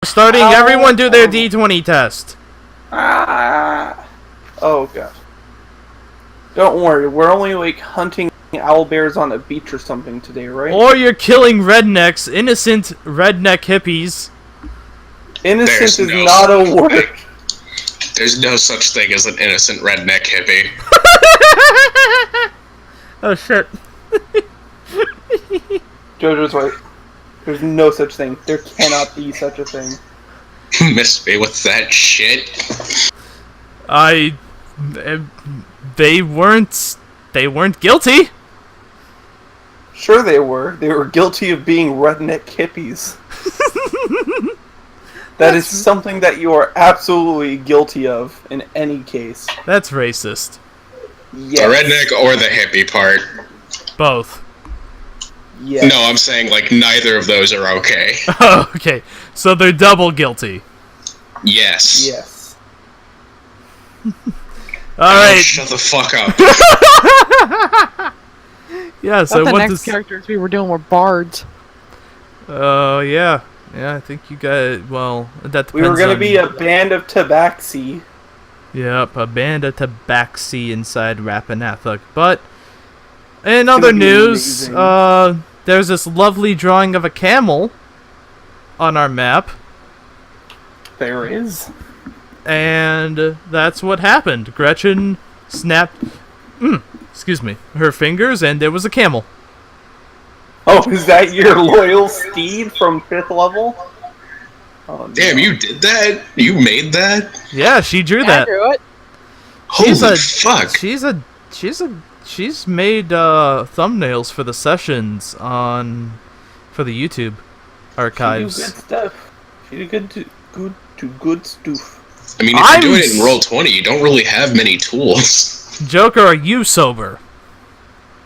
starting. Everyone do their D20 test. Oh god. Don't worry, we're only like hunting owlbears on a beach or something today, right? Or you're killing rednecks, innocent redneck hippies. Innocent is not a word. There's no such thing as an innocent redneck hippie. Oh shit. Jojo's right. There's no such thing. There cannot be such a thing. Miss me with that shit. They weren't guilty. Sure they were. They were guilty of being redneck hippies. That is something that you are absolutely guilty of in any case. That's racist. Yes. The redneck or the hippie part. Both. Yes. No, I'm saying like neither of those are okay. Oh, okay. So they're double guilty. Yes. Yes. Alright. Shut the fuck up. Yeah, so the what next does... characters we were doing were bards. Yeah. Yeah, I think you guys... Well, that depends. We were going on... to be a band of tabaxi. Yep, a band of tabaxi inside Rapanathuk. But, in other news, there's this lovely drawing of a camel on our map. There is. And that's what happened. Gretchen snapped... excuse me. Her fingers, and there was a camel. Oh, is that your loyal steed from 5th level? Oh, no. Damn, you did that? You made that? Yeah, she drew I that. drew it. Holy fuck. She's made thumbnails for the sessions for the YouTube archives. She do good stuff. She do good stuff. I mean, if you're doing it in Roll20, you don't really have many tools. Joker, are you sober?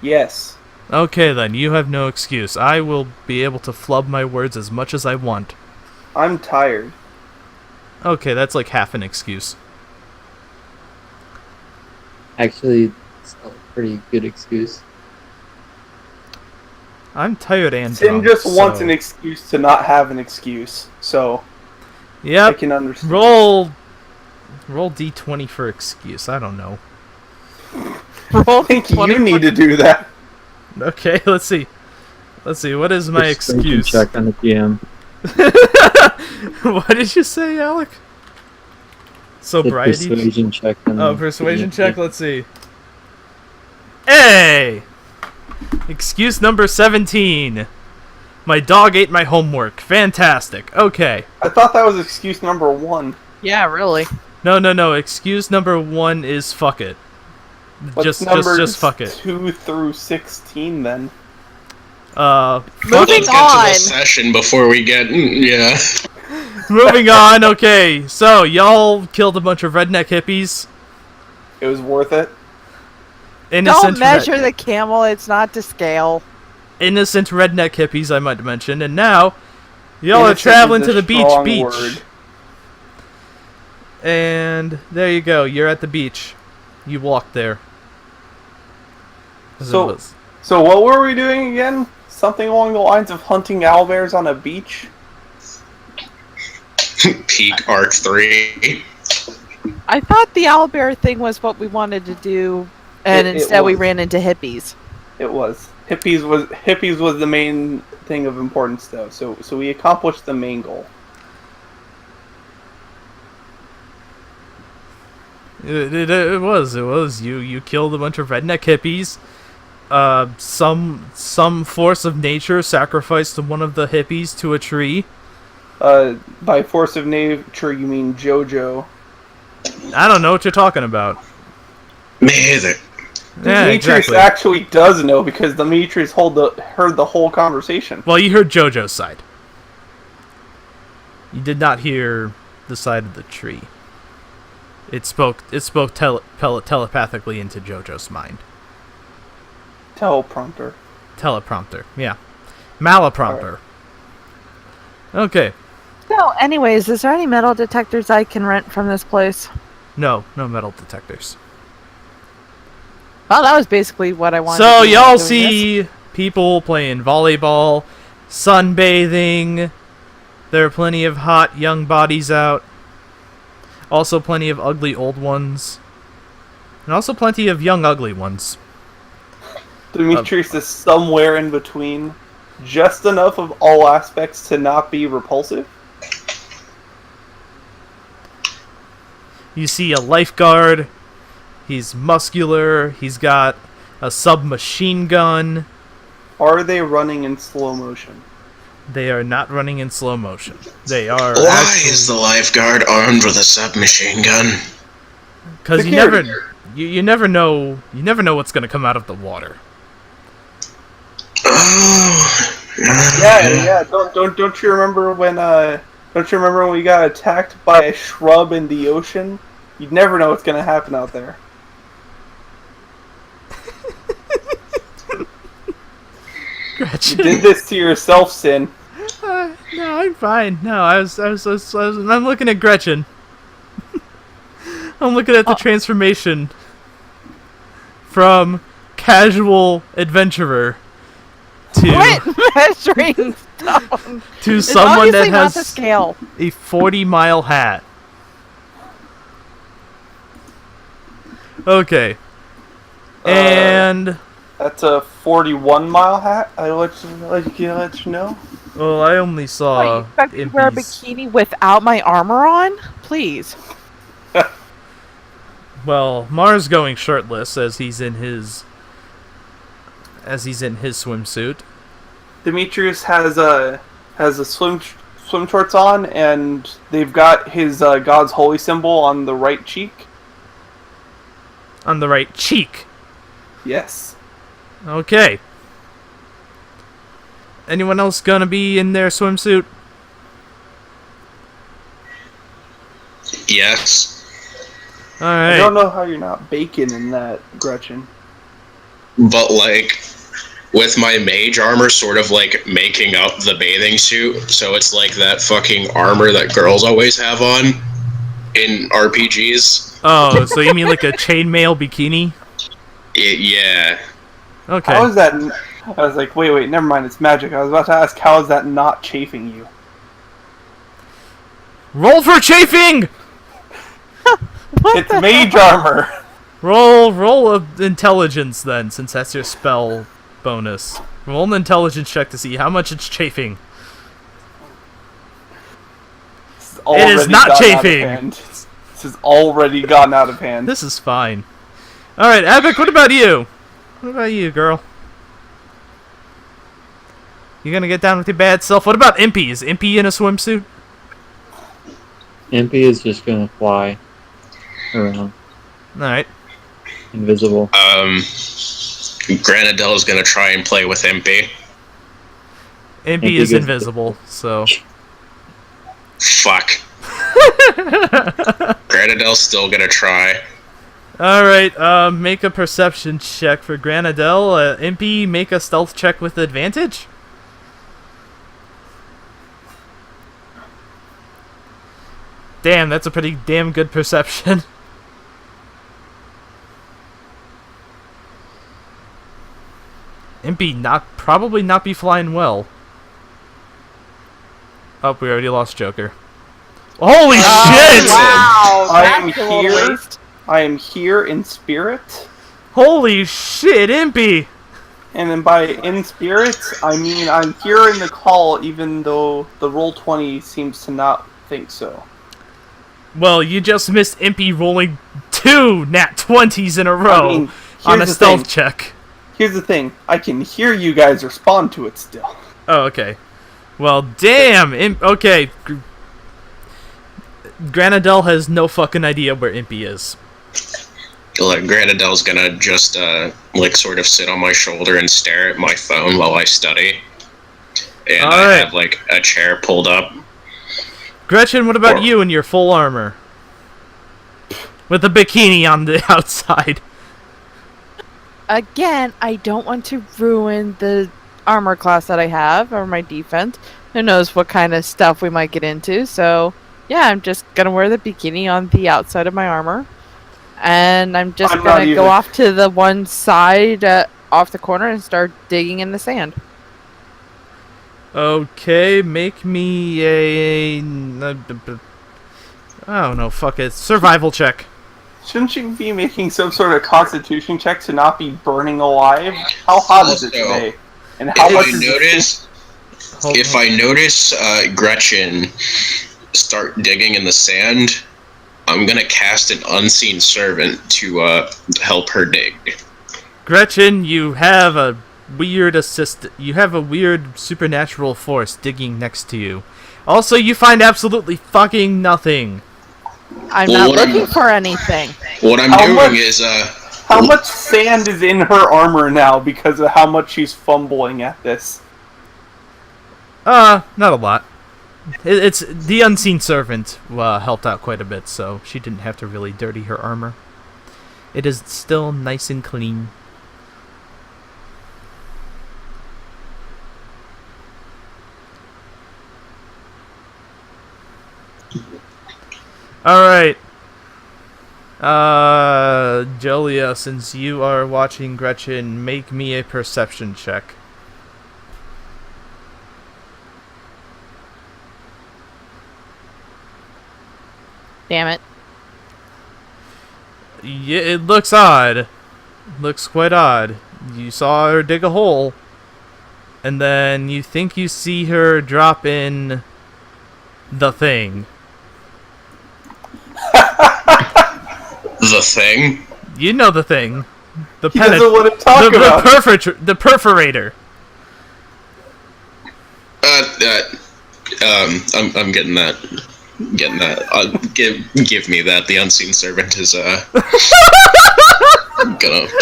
Yes. Okay then, you have no excuse. I will be able to flub my words as much as I want. I'm tired. Okay, that's like half an excuse. Actually, it's a pretty good excuse. I'm tired and Tim drunk, just wants so- an excuse to not have an excuse, so I Yep. can understand. Roll D20 for excuse. I don't know. I think you need to do that. Okay, let's see. What is my Persuasion excuse? check on the PM. What did you say, Alec? Sobriety? Persuasion check on the Persuasion PM. check, let's see. Hey! Excuse number 17. My dog ate my homework. Fantastic. Okay. I thought that was excuse number 1. Yeah, really. No. Excuse number 1 is fuck it. What's Just fuck it. 2 through 16 then? Fuck Moving Let's get to on. the session before we get... yeah. Moving on, okay. So, y'all killed a bunch of redneck hippies. It was worth it. Innocent Don't measure the camel, it's not to scale. innocent redneck hippies, I might mention. And now, y'all are Innocent traveling is to a the strong beach. word. And there you go. You're at the beach. You walked there. So what were we doing again? Something along the lines of hunting owlbears on a beach? Peak Arc 3. I thought the owlbear thing was what we wanted to do, and It instead we was. ran into hippies. It was. Hippies was the main thing of importance though, so we accomplished the main goal. It was. You killed a bunch of redneck hippies. Some force of nature sacrificed one of the hippies to a tree. By force of nature you mean JoJo. I don't know what you're talking about. Me either. Yeah, Demetrius exactly. actually does know because Demetrius heard the whole conversation. Well, you heard JoJo's side. You did not hear the side of the tree. It spoke telepathically into JoJo's mind. Teleprompter. Teleprompter, yeah. Malaprompter. Okay. So, anyways, is there any metal detectors I can rent from this place? No metal detectors. Well, that was basically what I wanted So to do y'all doing this. see people playing volleyball, sunbathing, There are plenty of hot young bodies out. Also plenty of ugly old ones. And also plenty of young ugly ones. Demetrius is somewhere in between. Just enough of all aspects to not be repulsive. You see a lifeguard. He's muscular. He's got a submachine gun. Are they running in slow motion? They are not running in slow motion. They are. Why is the lifeguard armed with a submachine gun? Because you never know. You never know what's going to come out of the water. Oh. Yeah. Don't you remember when we got attacked by a shrub in the ocean? You'd never know what's gonna happen out there. Gretchen. You did this to yourself, Sin. No, I'm fine. No, I'm looking at Gretchen. I'm looking at the transformation from casual adventurer to measuring stone. to It's someone that obviously not the has scale. a 40-mile hat. Okay. And That's a 41-mile hat. I let you know. well, I only What, saw you expect me to wear a impies. bikini without my armor on? Please. Well, Mars going shirtless as he's in his swimsuit. Demetrius has a swim shorts on, and they've got his God's holy symbol on the right cheek. On the right cheek. Yes. Okay. Anyone else gonna be in their swimsuit? Yes. Alright. I don't know how you're not bacon in that, Gretchen. But, like, with my mage armor sort of, like, making up the bathing suit, so it's like that fucking armor that girls always have on in RPGs. Oh, so you mean like a chainmail bikini? Yeah. Okay. How is that? I was like, wait, never mind. It's magic. I was about to ask, how is that not chafing you? Roll for chafing! It's mage armor. Roll of intelligence then, since that's your spell bonus. Roll an intelligence check to see how much it's chafing. It is not chafing! This has already gotten out of hand. This is fine. Alright, Abic, what about you? What about you, girl? You gonna get down with your bad self? What about Impy? Is Impy in a swimsuit? Impy is just gonna fly around, Alright. invisible. Granadell is gonna try and play with Impy. Impy is invisible, so... Fuck. Granadell's still gonna try. Alright, make a perception check for Granadell. Impy, make a stealth check with advantage? Damn, that's a pretty damn good perception. Impy probably not be flying well. Oh, we already lost Joker. Holy shit! Wow, I am that's a little here. waste. I am here in spirit, Holy shit, Impy! and then by in spirit, I mean I'm here in the call, even though the Roll20 seems to not think so. Well, you just missed Impy rolling 2 nat 20s in a row I mean, on a here's the stealth thing. check. Here's the thing: I can hear you guys respond to it still. Oh, okay. Well, damn. Okay. Granadell has no fucking idea where Impy is. Like, Granadell's gonna just, like, sort of sit on my shoulder and stare at my phone while I study. And I Alright. have, like, a chair pulled up. Gretchen, what about Or- you in your full armor? With a bikini on the outside. Again, I don't want to ruin the armor class that I have, or my defense. Who knows what kind of stuff we might get into, so... Yeah, I'm just gonna wear the bikini on the outside of my armor. And I'm just I'm not gonna go either. off to the one side, off the corner, and start digging in the sand. Okay, make me a... I don't know, fuck it. Survival check. Shouldn't you be making some sort of constitution check to not be burning alive? How hot is it today? And how much is If I notice Gretchen start digging in the sand, I'm gonna cast an unseen servant to help her dig. Gretchen, you have a weird You have a weird supernatural force digging next to you. Also, you find absolutely fucking nothing. I'm not looking for anything. What I'm doing is how much sand is in her armor now because of how much she's fumbling at this? Not a lot. It's the unseen servant helped out quite a bit, so she didn't have to really dirty her armor. It is still nice and clean. Alright. Julia, since you are watching Gretchen, make me a perception check. Damn it. Yeah, it looks odd. Looks quite odd. You saw her dig a hole, and then you think you see her drop in the thing. the thing. You know the thing. The He doesn't want to talk about the perforator. I'm getting that. Getting that. Give me that. The unseen servant is gonna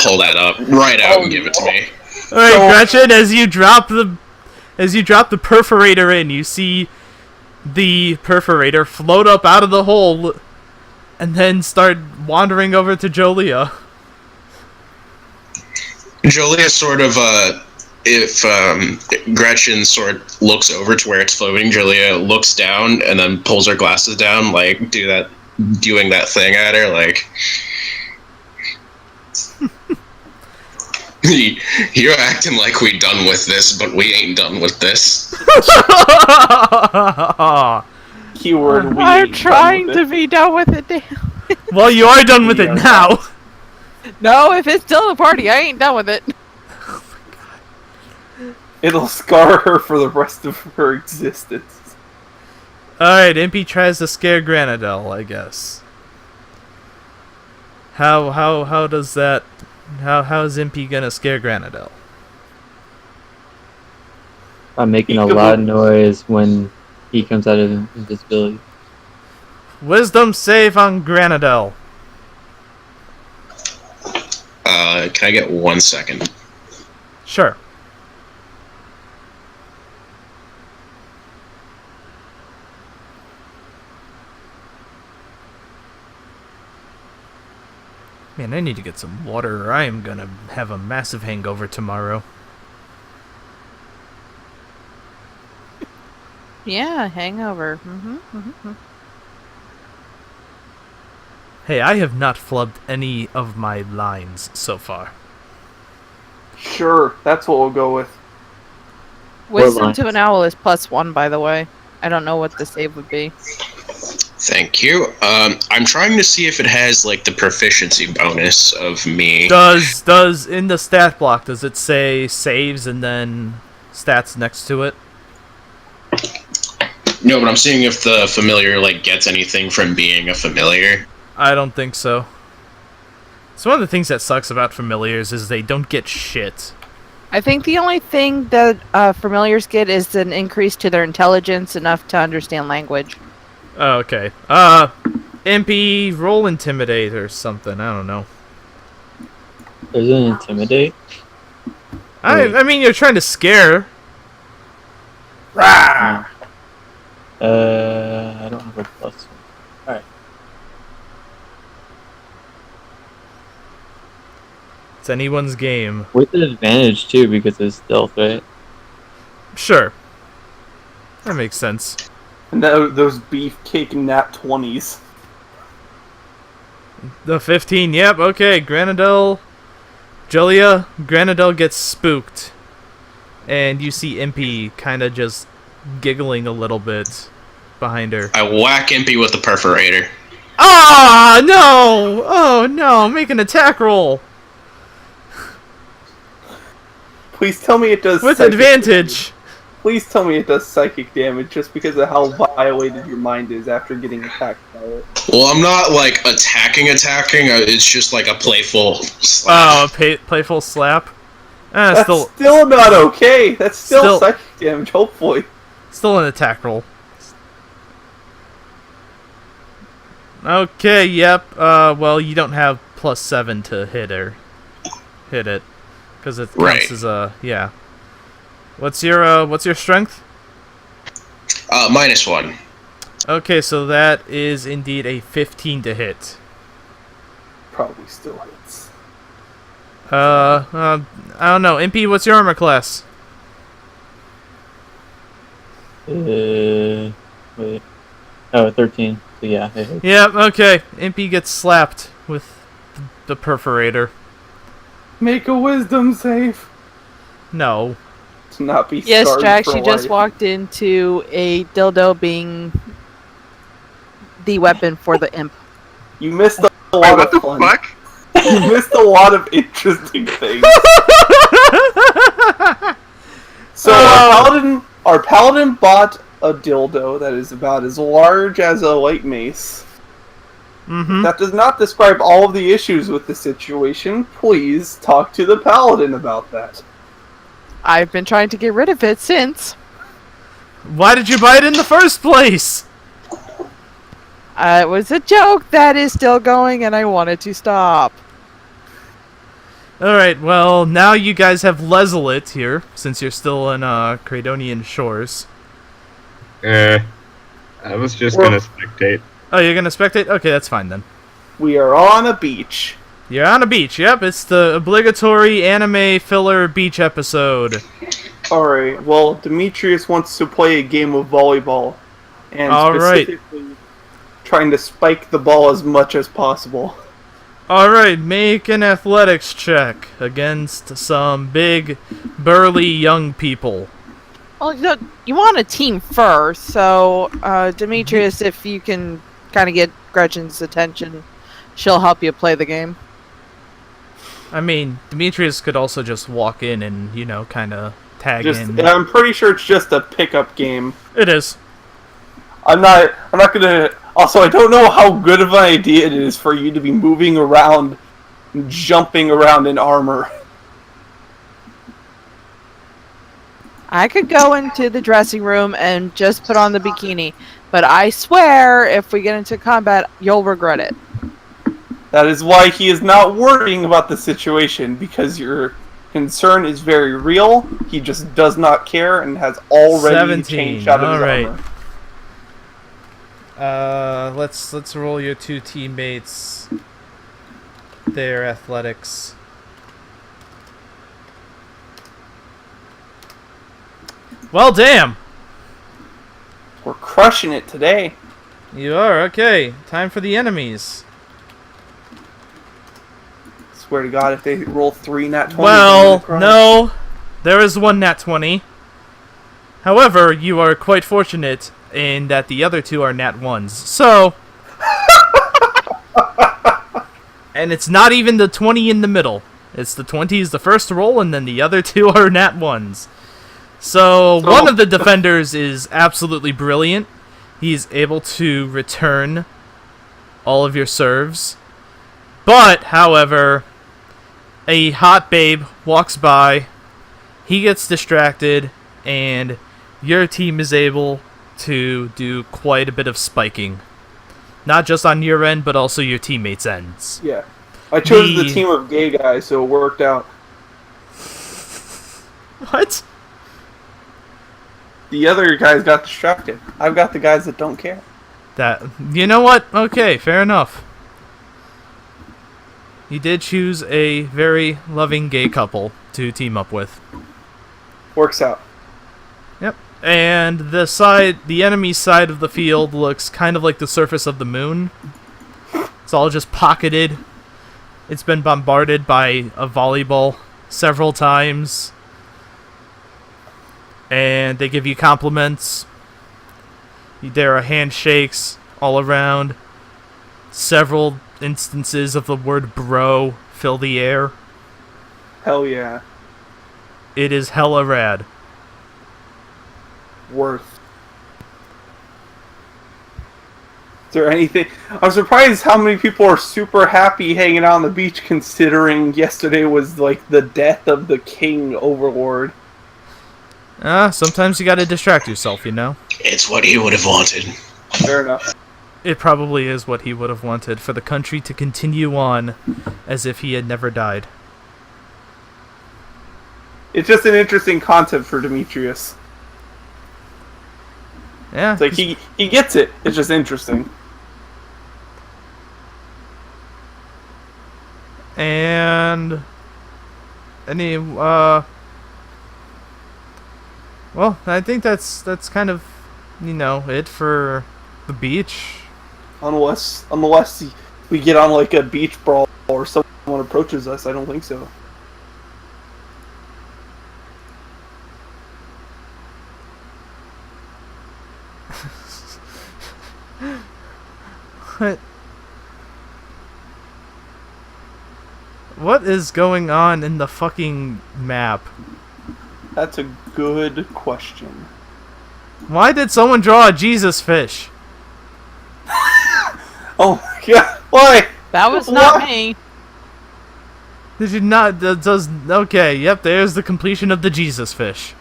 pull that up right out and give it to me. All right, Gretchen. As you drop the perforator in, you see the perforator float up out of the hole, and then start wandering over to Jolia. Jolia sort of if Gretchen sort of looks over to where it's floating, Julia looks down and then pulls her glasses down, like doing that thing at her, like you're acting like we done with this, but we ain't done with this. Keyword. I'm trying to be done with it. Damn. Well, you are done with it now. No, if it's still a party, I ain't done with it. It'll scar her for the rest of her existence. Alright, Impy tries to scare Granadel, I guess. How does that... How's Impy gonna scare Granadel? I'm making a lot of noise when he comes out of invisibility. Wisdom save on Granadel. Can I get 1 second? Sure. Man, I need to get some water or I am gonna have a massive hangover tomorrow. Yeah, hangover. Hey, I have not flubbed any of my lines so far. Sure, that's what we'll go with. Wisdom to an owl is +1, by the way. I don't know what the save would be. Thank you. I'm trying to see if it has like the proficiency bonus of me. Does in the stat block, does it say saves and then stats next to it? No, but I'm seeing if the familiar like gets anything from being a familiar. I don't think so. So one of the things that sucks about familiars is they don't get shit. I think the only thing that familiars get is an increase to their intelligence enough to understand language. Oh, okay. MP, roll intimidate or something. I don't know. There's an intimidate? I mean, you're trying to scare. Rah! I don't have a +1. Alright. It's anyone's game. With an advantage too, because it's stealth, right? Sure. That makes sense. And those beefcake nat 20s. The 15, yep, okay. Granadel, Julia, Granadel gets spooked. And you see Impy kind of just giggling a little bit behind her. I whack Impy with the perforator. Ah, no! Oh, no, make an attack roll. Please tell me it does With psychic advantage. damage. Please tell me it does psychic damage just because of how violated your mind is after getting attacked by it. Well, I'm not, like, attacking. It's just, like, a playful slap. Oh, playful slap? That's still not okay. That's still psychic damage, hopefully. Still an attack roll. Okay, yep. Well, you don't have +7 to hit it. Because it counts as a, yeah. What's your strength? -1. Okay, so that is indeed a 15 to hit. Probably still hits. I don't know. MP, what's your armor class? Wait. Oh, 13. So yeah, it hits. Yep, okay. MP gets slapped with the perforator. Make a wisdom save. No. To not be Yes, scarred Jack, for she just life. walked into a dildo being the weapon for the imp. You missed a lot What the of fun. fuck? You missed a lot of interesting things. So our paladin bought a dildo that is about as large as a light mace. Mm-hmm. That does not describe all of the issues with the situation. Please talk to the paladin about that. I've been trying to get rid of it since. Why did you buy it in the first place? It was a joke that is still going, and I wanted to stop. Alright, well, now you guys have Lezelit here, since you're still in Cradonian shores. I was just gonna spectate. Oh, you're gonna spectate? Okay, that's fine then. We are on a beach. You're on a beach, yep, it's the obligatory anime filler beach episode. Alright, well, Demetrius wants to play a game of volleyball. And specifically trying to spike the ball as much as possible. Alright, make an athletics check against some big, burly young people. Well, you want a team first, so Demetrius, if you can kind of get Gretchen's attention, she'll help you play the game. I mean, Demetrius could also just walk in and, kind of tag in. I'm pretty sure it's just a pickup game. It is. I'm not gonna... Also, I don't know how good of an idea it is for you to be moving around, jumping around in armor. I could go into the dressing room and just put on the bikini, but I swear, if we get into combat, you'll regret it. That is why he is not worrying about the situation, because your concern is very real. He just does not care and has already changed out of his armor. Let's roll your two teammates. Their athletics. Well, damn. We're crushing it today. You are, okay. Time for the enemies. Swear to God, if they roll 3 nat 20s... Well, no. There is one nat 20. However, you are quite fortunate in that the other two are nat 1s. So... and it's not even the 20 in the middle. It's the 20 is the first roll, and then the other two are nat 1s. So, one of the defenders is absolutely brilliant. He's able to return all of your serves. But, however, a hot babe walks by, he gets distracted, and your team is able to do quite a bit of spiking. Not just on your end, but also your teammates' ends. Yeah. I chose the team of gay guys, so it worked out. What? The other guys got distracted. I've got the guys that don't care. You know what? Okay, fair enough. You did choose a very loving gay couple to team up with. Works out. Yep. And the enemy side of the field looks kind of like the surface of the moon. It's all just pocketed. It's been bombarded by a volleyball several times. and they give you compliments. There are handshakes all around. Several instances of the word bro fill the air. Hell yeah. It is hella rad. Worth. Is there anything? I'm surprised how many people are super happy hanging out on the beach, considering yesterday was like the death of the king overlord. Sometimes you gotta distract yourself, you know? It's what he would have wanted. Fair enough. It probably is what he would have wanted, for the country to continue on as if he had never died. It's just an interesting concept for Demetrius. Yeah. It's like he gets it. It's just interesting. And well, I think that's kind of, it for the beach. Unless we get on like a beach brawl or someone approaches us, I don't think so. What is going on in the fucking map? That's a good question. Why did someone draw a Jesus fish? Oh my god, why? That was not What? me. Did you not? Okay, yep, there's the completion of the Jesus fish.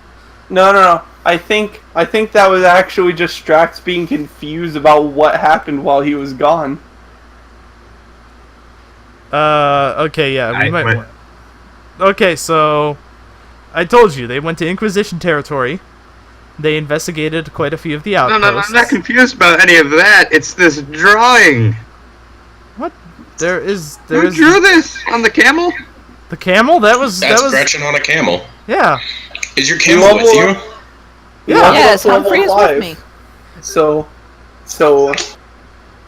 No. I think that was actually just Strax being confused about what happened while he was gone. Okay, yeah, we might. Okay, so I told you they went to Inquisition territory. They investigated quite a few of the outposts. No, I'm not confused about any of that. It's this drawing. What? Who Who drew this on the camel? The camel? That was Gretchen on a camel. Yeah. Is your camel with you? Yeah. Yes, Level Humphrey is 5. with me. So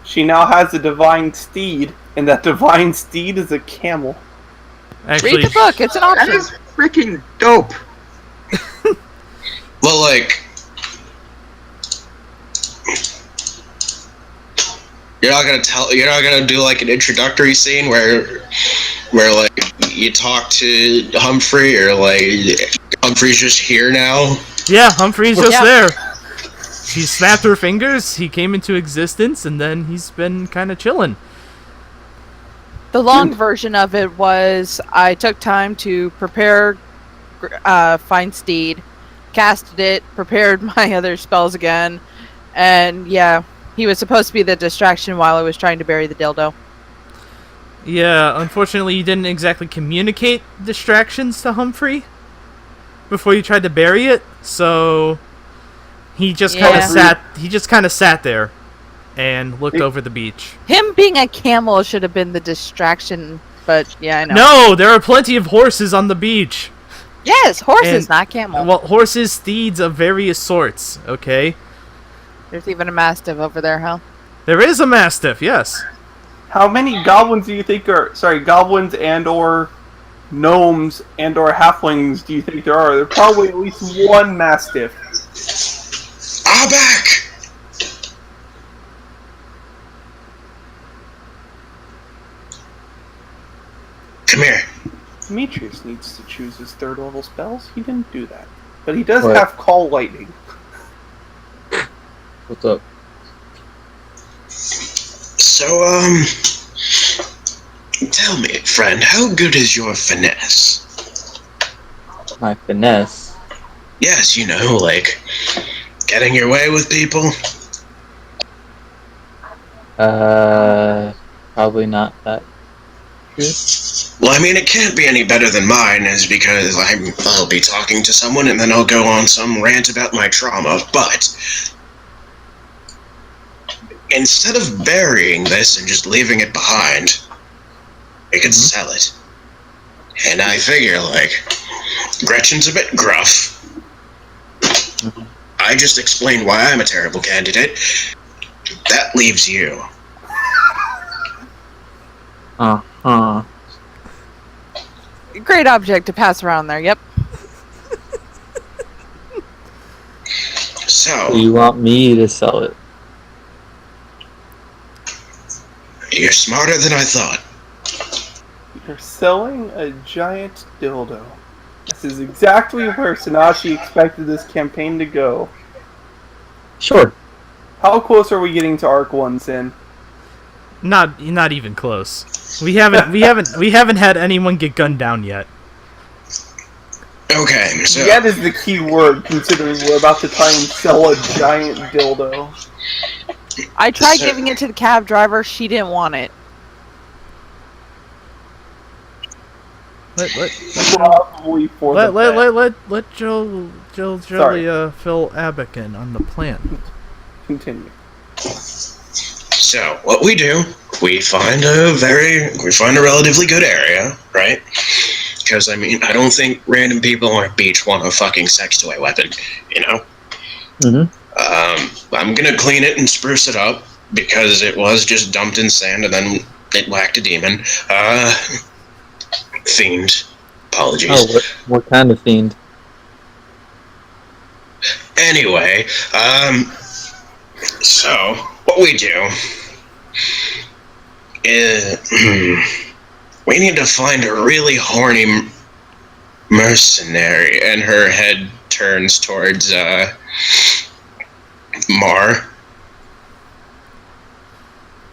she now has a divine steed, and that divine steed is a camel. Actually, Read the book. It's an That option. is freaking dope. Well, like, you're not gonna do like an introductory scene where like you talk to Humphrey, or like Humphrey's just here now. Yeah, Humphrey's just Yeah. there. She snapped her fingers, he came into existence, and then he's been kind of chilling. The long version of it was I took time to prepare Find Steed, casted it, prepared my other spells again, and yeah, he was supposed to be the distraction while I was trying to bury the dildo. Yeah, unfortunately, you didn't exactly communicate distractions to Humphrey before you tried to bury it, so he just kind of Yeah. sat there and looked over the beach. Him being a camel should have been the distraction, but yeah, I know. No, there are plenty of horses on the beach. Yes, horses, And- not camel. Well, horses, steeds of various sorts, okay? There's even a mastiff over there, huh? There is a mastiff, yes. How many goblins do you think goblins and or gnomes and or halflings do you think there are? There's probably at least one mastiff. Ah, back! Come here. Demetrius needs to choose his third level spells. He didn't do that. But he does What? have Call Lightning. What's up? So, tell me, friend, how good is your finesse? My finesse. Yes, like, getting your way with people. Probably not that good. Well, I mean, it can't be any better than mine, is because I'll be talking to someone and then I'll go on some rant about my trauma, but instead of burying this and just leaving it behind, we could sell it. And I figure, like, Gretchen's a bit gruff. I just explained why I'm a terrible candidate. That leaves you. Uh-huh. Great object to pass around there, yep. So you want me to sell it? You're smarter than I thought. You're selling a giant dildo. This is exactly where Sanashi expected this campaign to go. Sure. How close are we getting to Arc 1, Sin? Not even close. We haven't had anyone get gunned down yet. Okay, so Yet is the key word, considering we're about to try and sell a giant dildo. I tried giving it to the cab driver. She didn't want it. Probably for the bet. Let Julia fill Abac in on the plan. Continue. So what we do, we find a relatively good area, right? Because I mean, I don't think random people on a beach want a fucking sex toy weapon, you know. I'm gonna clean it and spruce it up because it was just dumped in sand and then it whacked a demon. Fiend. Apologies. Oh, what kind of fiend? Anyway, so what we do is we need to find a really horny mercenary, and her head turns towards Mar.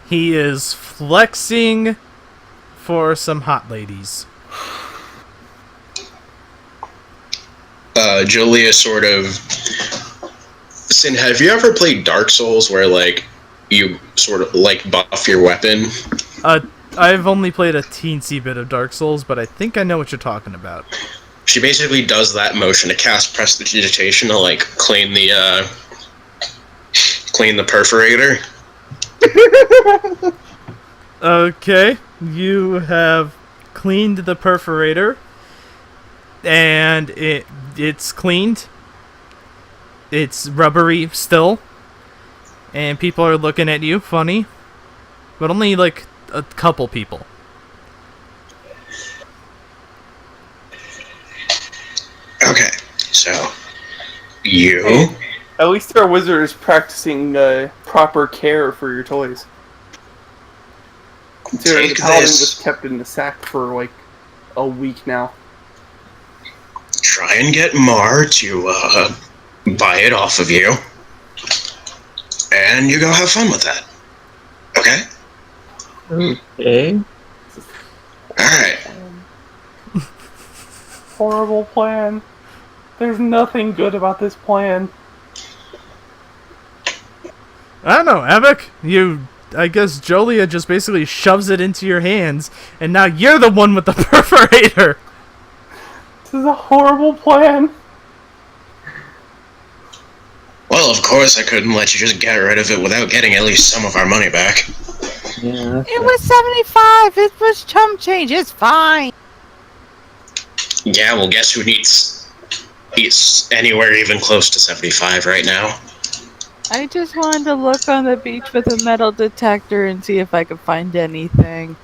He is flexing for some hot ladies. Julia sort of... Sin, have you ever played Dark Souls where, like, you sort of, like, buff your weapon? I've only played a teensy bit of Dark Souls, but I think I know what you're talking about. She basically does that motion to cast prestidigitation to, like, clean the perforator. Okay, you have cleaned the perforator, and it's cleaned. It's rubbery still, and people are looking at you funny, but only like a couple people. Okay, so you... Hey, at least our wizard is practicing proper care for your toys. Considering the paladin was kept in the sack for like a week now. Try and get Mar to buy it off of you, and you go have fun with that. Okay? Okay. Alright. Horrible plan. There's nothing good about this plan. I don't know, Abac. I guess Jolia just basically shoves it into your hands, and now you're the one with the perforator. This is a horrible plan. Well, of course I couldn't let you just get rid of it without getting at least some of our money back. Yeah. It was 75. It was chump change. It's fine. Yeah, well, guess who needs anywhere even close to 75 right now? I just wanted to look on the beach with a metal detector and see if I could find anything.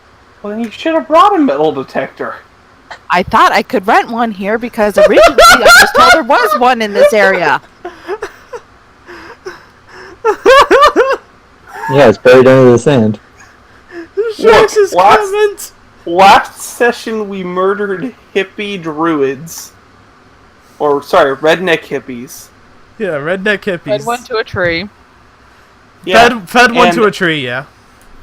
Well, then you should have brought a metal detector. I thought I could rent one here because originally I was told there was one in this area. Yeah, it's buried under the sand. Sharks is comment. Last session we murdered hippie druids. Or, sorry, redneck hippies. Yeah, redneck hippies. Fed one to a tree. Yeah, Fed one to a tree, yeah.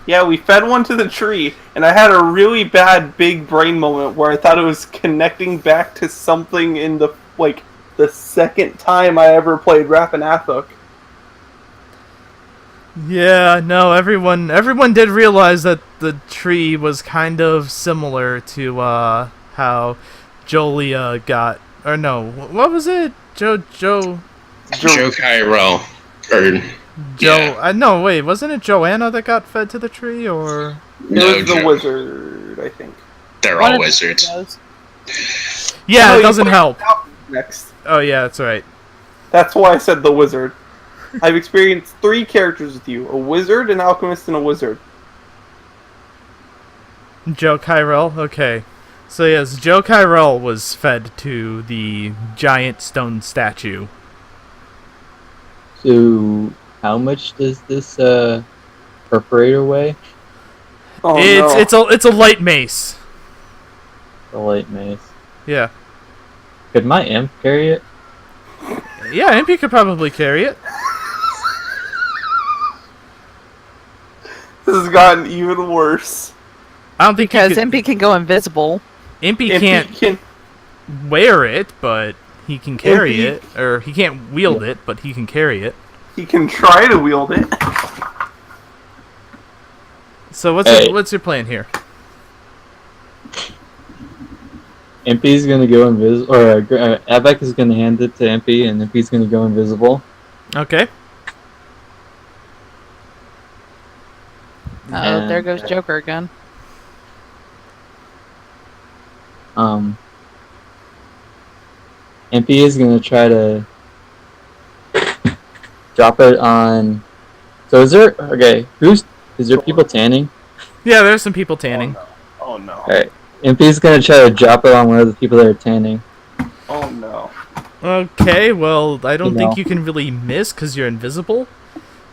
Yeah, we fed one to the tree, and I had a really bad big brain moment where I thought it was connecting back to something in the second time I ever played Rappanathuk. Yeah, no, everyone did realize that the tree was kind of similar to how Jolia got, or no, what was it? Joe Cairo. Or yeah. No, wait, wasn't it Joanna that got fed to the tree, or? No, it was the wizard, I think. They're all wizards. Yeah, it doesn't help. Next. Oh yeah, that's right. That's why I said the wizard. I've experienced 3 characters with you: a wizard, an alchemist, and a wizard. Joe Kyrell, okay. So yes, Joe Kyrell was fed to the giant stone statue. So, how much does this perforator weigh? Oh It's a light mace. The light mace. Yeah. Could my imp carry it? Yeah, MP could probably carry it. This has gotten even worse. I don't think Because MP can go invisible. Impy Impy can't can wear it, but he can carry Impy- it, or he can't wield it, but he can carry it. he can try to wield it. So Hey. what's your plan here? Impy's gonna go invisible, or Abek is gonna hand it to Impy, and Impy's gonna go invisible. Okay. Oh, there goes And, Joker again. Impy is gonna try to drop it on. So is there is there people tanning? Yeah, there's some people tanning. Oh no. Alright. Impy's gonna try to drop it on one of the people that are tanning. Oh no. Okay, well, I don't You think know. you can really miss because you're invisible.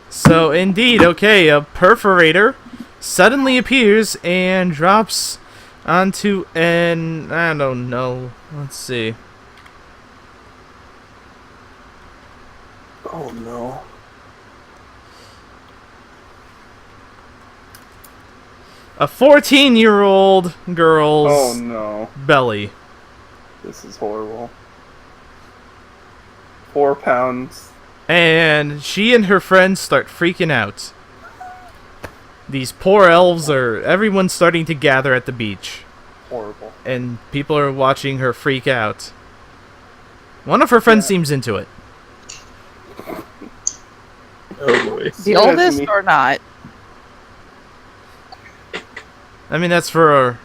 So, indeed, okay, a perforator suddenly appears and drops onto an... I don't know. Let's see. Oh no. A 14-year-old girl's Oh no. belly. This is horrible. 4 pounds. And she and her friends start freaking out. These poor elves everyone's starting to gather at the beach. Horrible. And people are watching her freak out. One of her friends seems into it. Oh boy. The oldest or not? I mean, that's for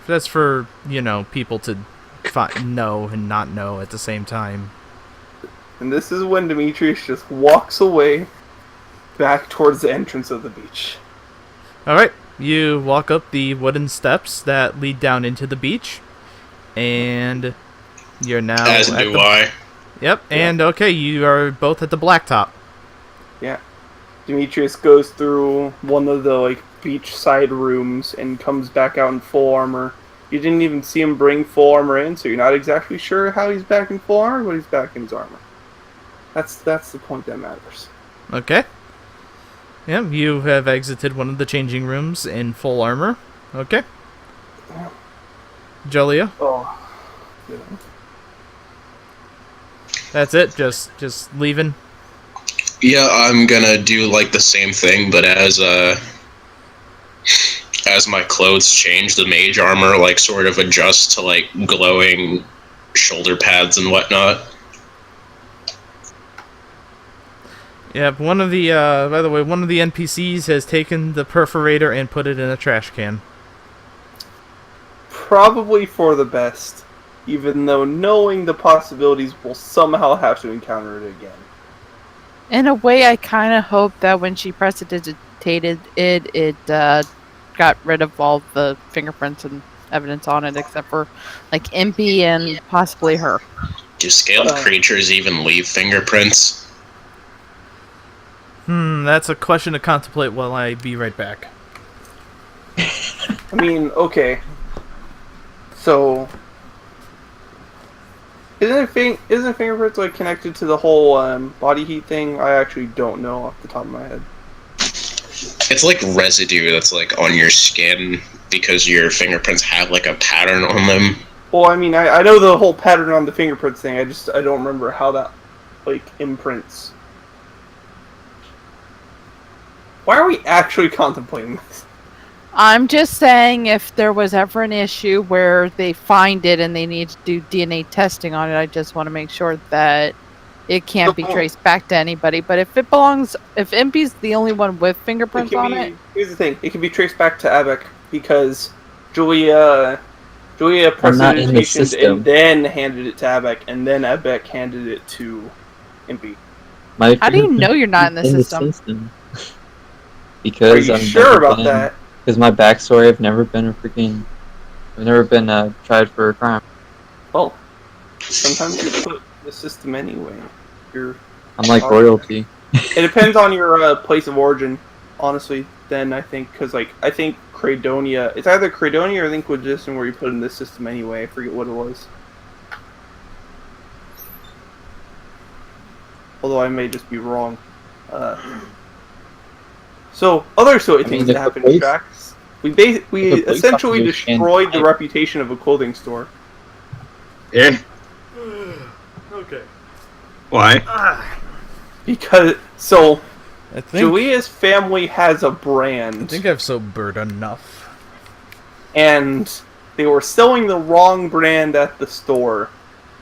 people to know and not know at the same time. And this is when Demetrius just walks away back towards the entrance of the beach. Alright, you walk up the wooden steps that lead down into the beach, and you're now As at do the... I. Yep, and okay, you are both at the blacktop. Yeah. Demetrius goes through one of the beachside rooms and comes back out in full armor. You didn't even see him bring full armor in, so you're not exactly sure how he's back in full armor, but he's back in his armor. That's the point that matters. Okay. Yep, you have exited one of the changing rooms in full armor. Okay. Jolia, Oh. Yeah. that's it? Just leaving? Yeah, I'm gonna do like the same thing, but as my clothes change, the mage armor sort of adjusts to glowing shoulder pads and whatnot. Yeah, one of the, by the way, one of the NPCs has taken the perforator and put it in a trash can. Probably for the best, even though knowing the possibilities we'll somehow have to encounter it again. In a way, I kind of hope that when she precipitated it got rid of all the fingerprints and evidence on it, except for Impy and possibly her. Do scaled creatures even leave fingerprints? That's a question to contemplate while I be right back. I mean, okay. So, isn't fingerprints connected to the whole body heat thing? I actually don't know off the top of my head. It's like residue that's on your skin because your fingerprints have a pattern on them. Well, I mean, I know the whole pattern on the fingerprints thing. I don't remember how that imprints. Why are we actually contemplating this? I'm just saying, if there was ever an issue where they find it and they need to do DNA testing on it, I just want to make sure that it can't be traced back to anybody. But if Impy's the only one with fingerprints on it... Here's the thing. It can be traced back to Abek because Julia prestidigitationed and then handed it to Abek, and then Abek handed it to Impy. How do you know you're not in the system? Because Are you sure about that? Because my backstory, I've never been tried for a crime. Well, sometimes you put the system anyway. I'm like royalty. It depends on your place of origin, honestly. Then I think, because I think Credonia, it's either Credonia or Inquisition where you put in this system anyway. I forget what it was. Although I may just be wrong. So other sort of things that happen in tracks. We essentially destroyed the reputation of a clothing store. Yeah. Okay. Why? Because I think Julia's family has a brand. I think I've sobered enough. And they were selling the wrong brand at the store.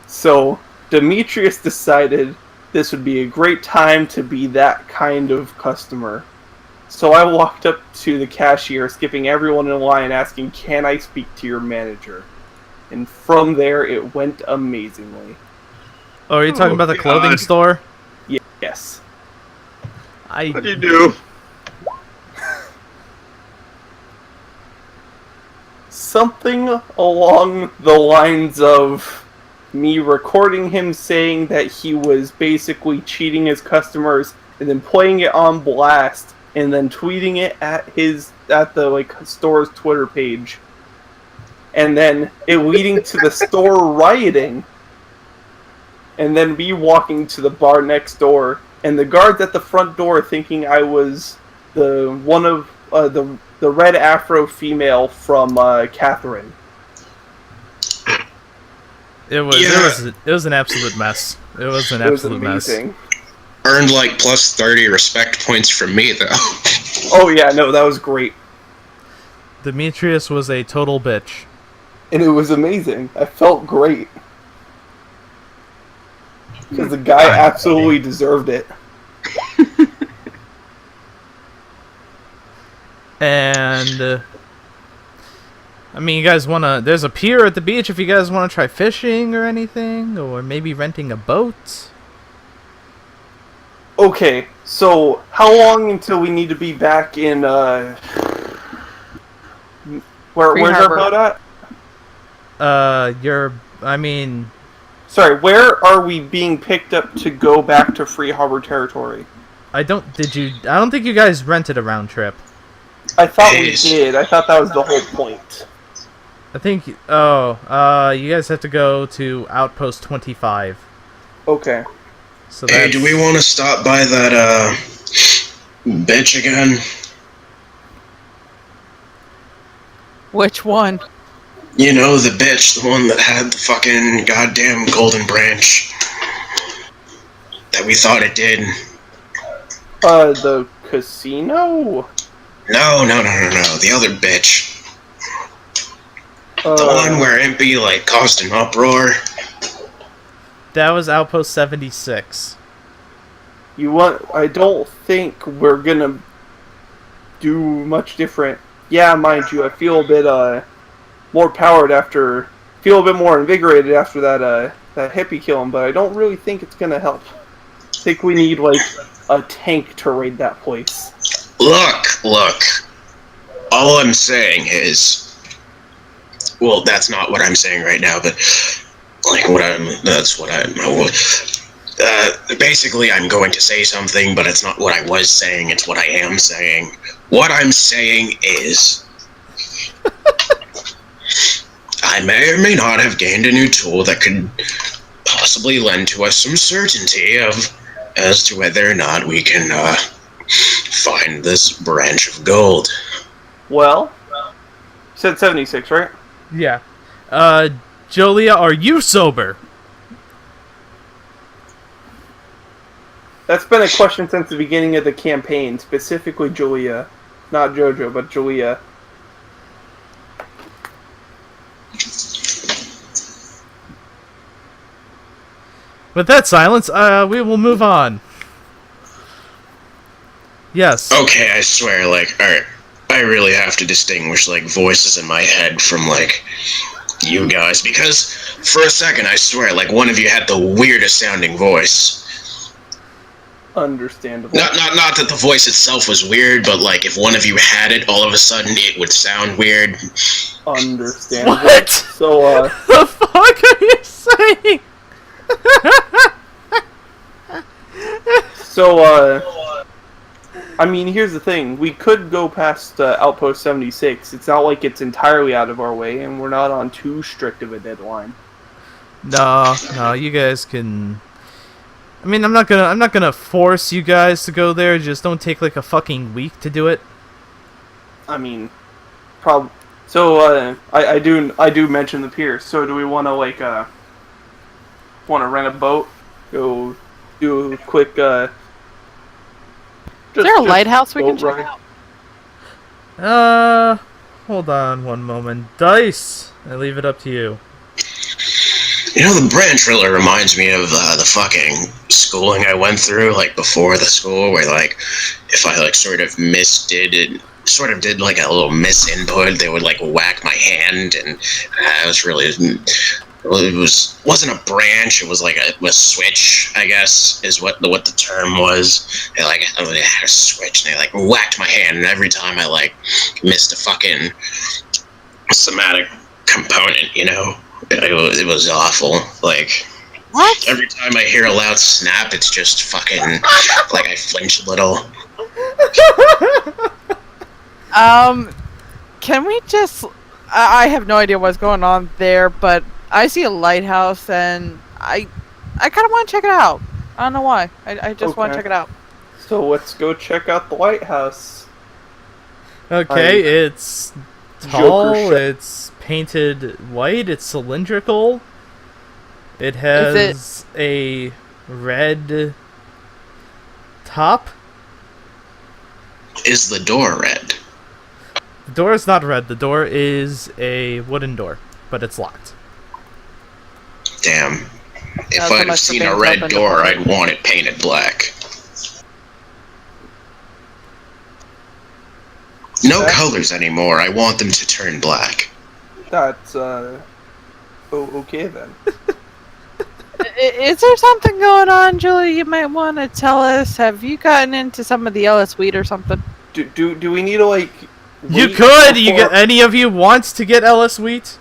So Demetrius decided this would be a great time to be that kind of customer. So I walked up to the cashier, skipping everyone in line, asking, "Can I speak to your manager?" And from there, it went amazingly. Oh, are you talking about the clothing God. store? Yes. What do you do? Something along the lines of me recording him saying that he was basically cheating his customers and then playing it on blast and then tweeting it at the store's Twitter page. And then it leading to the store rioting. And then me walking to the bar next door and the guards at the front door thinking I was the red afro female from Catherine. It was an absolute mess. It was an absolute mess. Earned like plus 30 respect points from me though. Oh yeah, no, that was great. Demetrius was a total bitch. And it was amazing. I felt great. Because the guy absolutely deserved it. And I mean, you guys wanna? There's a pier at the beach if you guys wanna try fishing or anything, or maybe renting a boat. Okay, so how long until we need to be back in where's our boat at? Sorry, where are we being picked up to go back to Free Harbor territory? I don't think you guys rented a round trip. I thought we did. I thought that was the whole point. I think, you guys have to go to Outpost 25. Okay. So hey, do we want to stop by that, bitch again? Which one? You know, the bitch, the one that had the fucking goddamn golden branch. That we thought it did. The casino? No, the other bitch. The one where Impy, caused an uproar. That was Outpost 76. I don't think we're gonna do much different. Yeah, mind you, I feel a bit, more powered feel a bit more invigorated after that hippie killing, but I don't really think it's gonna help. I think we need, a tank to raid that place. Look. All I'm saying is... Well, that's not what I'm saying right now, but... basically, I'm going to say something, but it's not what I was saying, it's what I am saying. What I'm saying is... I may or may not have gained a new tool that could possibly lend to us some certainty as to whether or not we can find this branch of gold. Well, you said 76, right? Yeah. Jolia, are you sober? That's been a question since the beginning of the campaign, specifically Julia. Not Jojo, but Julia. With that silence, we will move on. Yes. Okay, I swear, alright, I really have to distinguish, voices in my head from, you guys, because for a second, I swear, one of you had the weirdest sounding voice. Understandable. Not that the voice itself was weird, but, if one of you had it, all of a sudden, it would sound weird. Understandable. What? So, the fuck are you saying? So, I mean, here's the thing. We could go past Outpost 76. It's not like it's entirely out of our way, and we're not on too strict of a deadline. No, you guys can. I mean, I'm not gonna force you guys to go there. Just don't take like a fucking week to do it. I mean, So, I do mention the pier. So, do we want to rent a boat? Go do a quick. Is there a lighthouse we can check out? Hold on one moment. Dice, I leave it up to you. You know, the branch really reminds me of the fucking schooling I went through, like, before the school, where, like, if I, like, sort of did, like, a little misinput, they would, like, whack my hand, and it was really... It wasn't a branch, it was like a switch, I guess, is what the term was. They had a switch, and they, like, whacked my hand, and every time I, like, missed a fucking somatic component, you know? It was awful. Like, what? Every time I hear a loud snap, it's just fucking like I flinch a little. Can we just... I have no idea what's going on there, but I see a lighthouse, and I kind of want to check it out. I don't know why. I just want to check it out. So let's go check out the lighthouse. Okay, it's tall, it's painted white, it's cylindrical. It has a red top. Is the door red? The door is not red, the door is a wooden door, but it's locked. Damn. If I'd have seen a red door, I'd want it painted black. No colors anymore, I want them to turn black. That's, okay then. Is there something going on, Julie, you might want to tell us? Have you gotten into some of the Ellis weed or something? Do we need to, like... You could! Any of you wants to get Ellis wheat?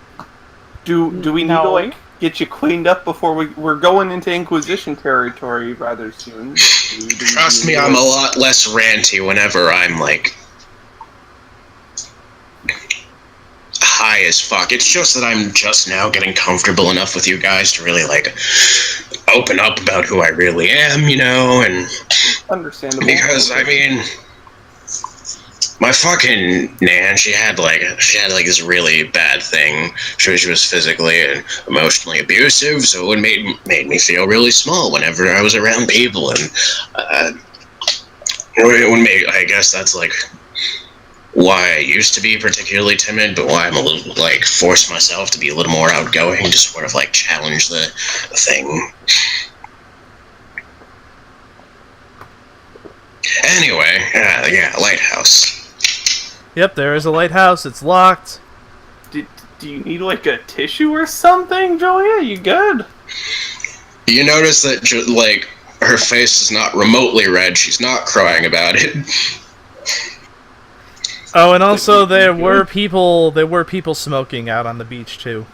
Do we need to, like, get you cleaned up before we're going into Inquisition territory rather soon? Trust me, I'm a lot less ranty whenever I'm, like... high as fuck. It's just that I'm just now getting comfortable enough with you guys to really, like, open up about who I really am, you know, and... Understandable. Because, I mean... My fucking Nan, she had this really bad thing. She was physically and emotionally abusive, so it made me feel really small whenever I was around people, and, I guess that's, like... why I used to be particularly timid, but why I'm a little, like, force myself to be a little more outgoing, to sort of, like, challenge the thing. Anyway, yeah, lighthouse. Yep, there is a lighthouse, it's locked. Do you need, like, a tissue or something, Julia? You good? You notice that, like, her face is not remotely red, she's not crying about it. Oh, and also there were people smoking out on the beach too.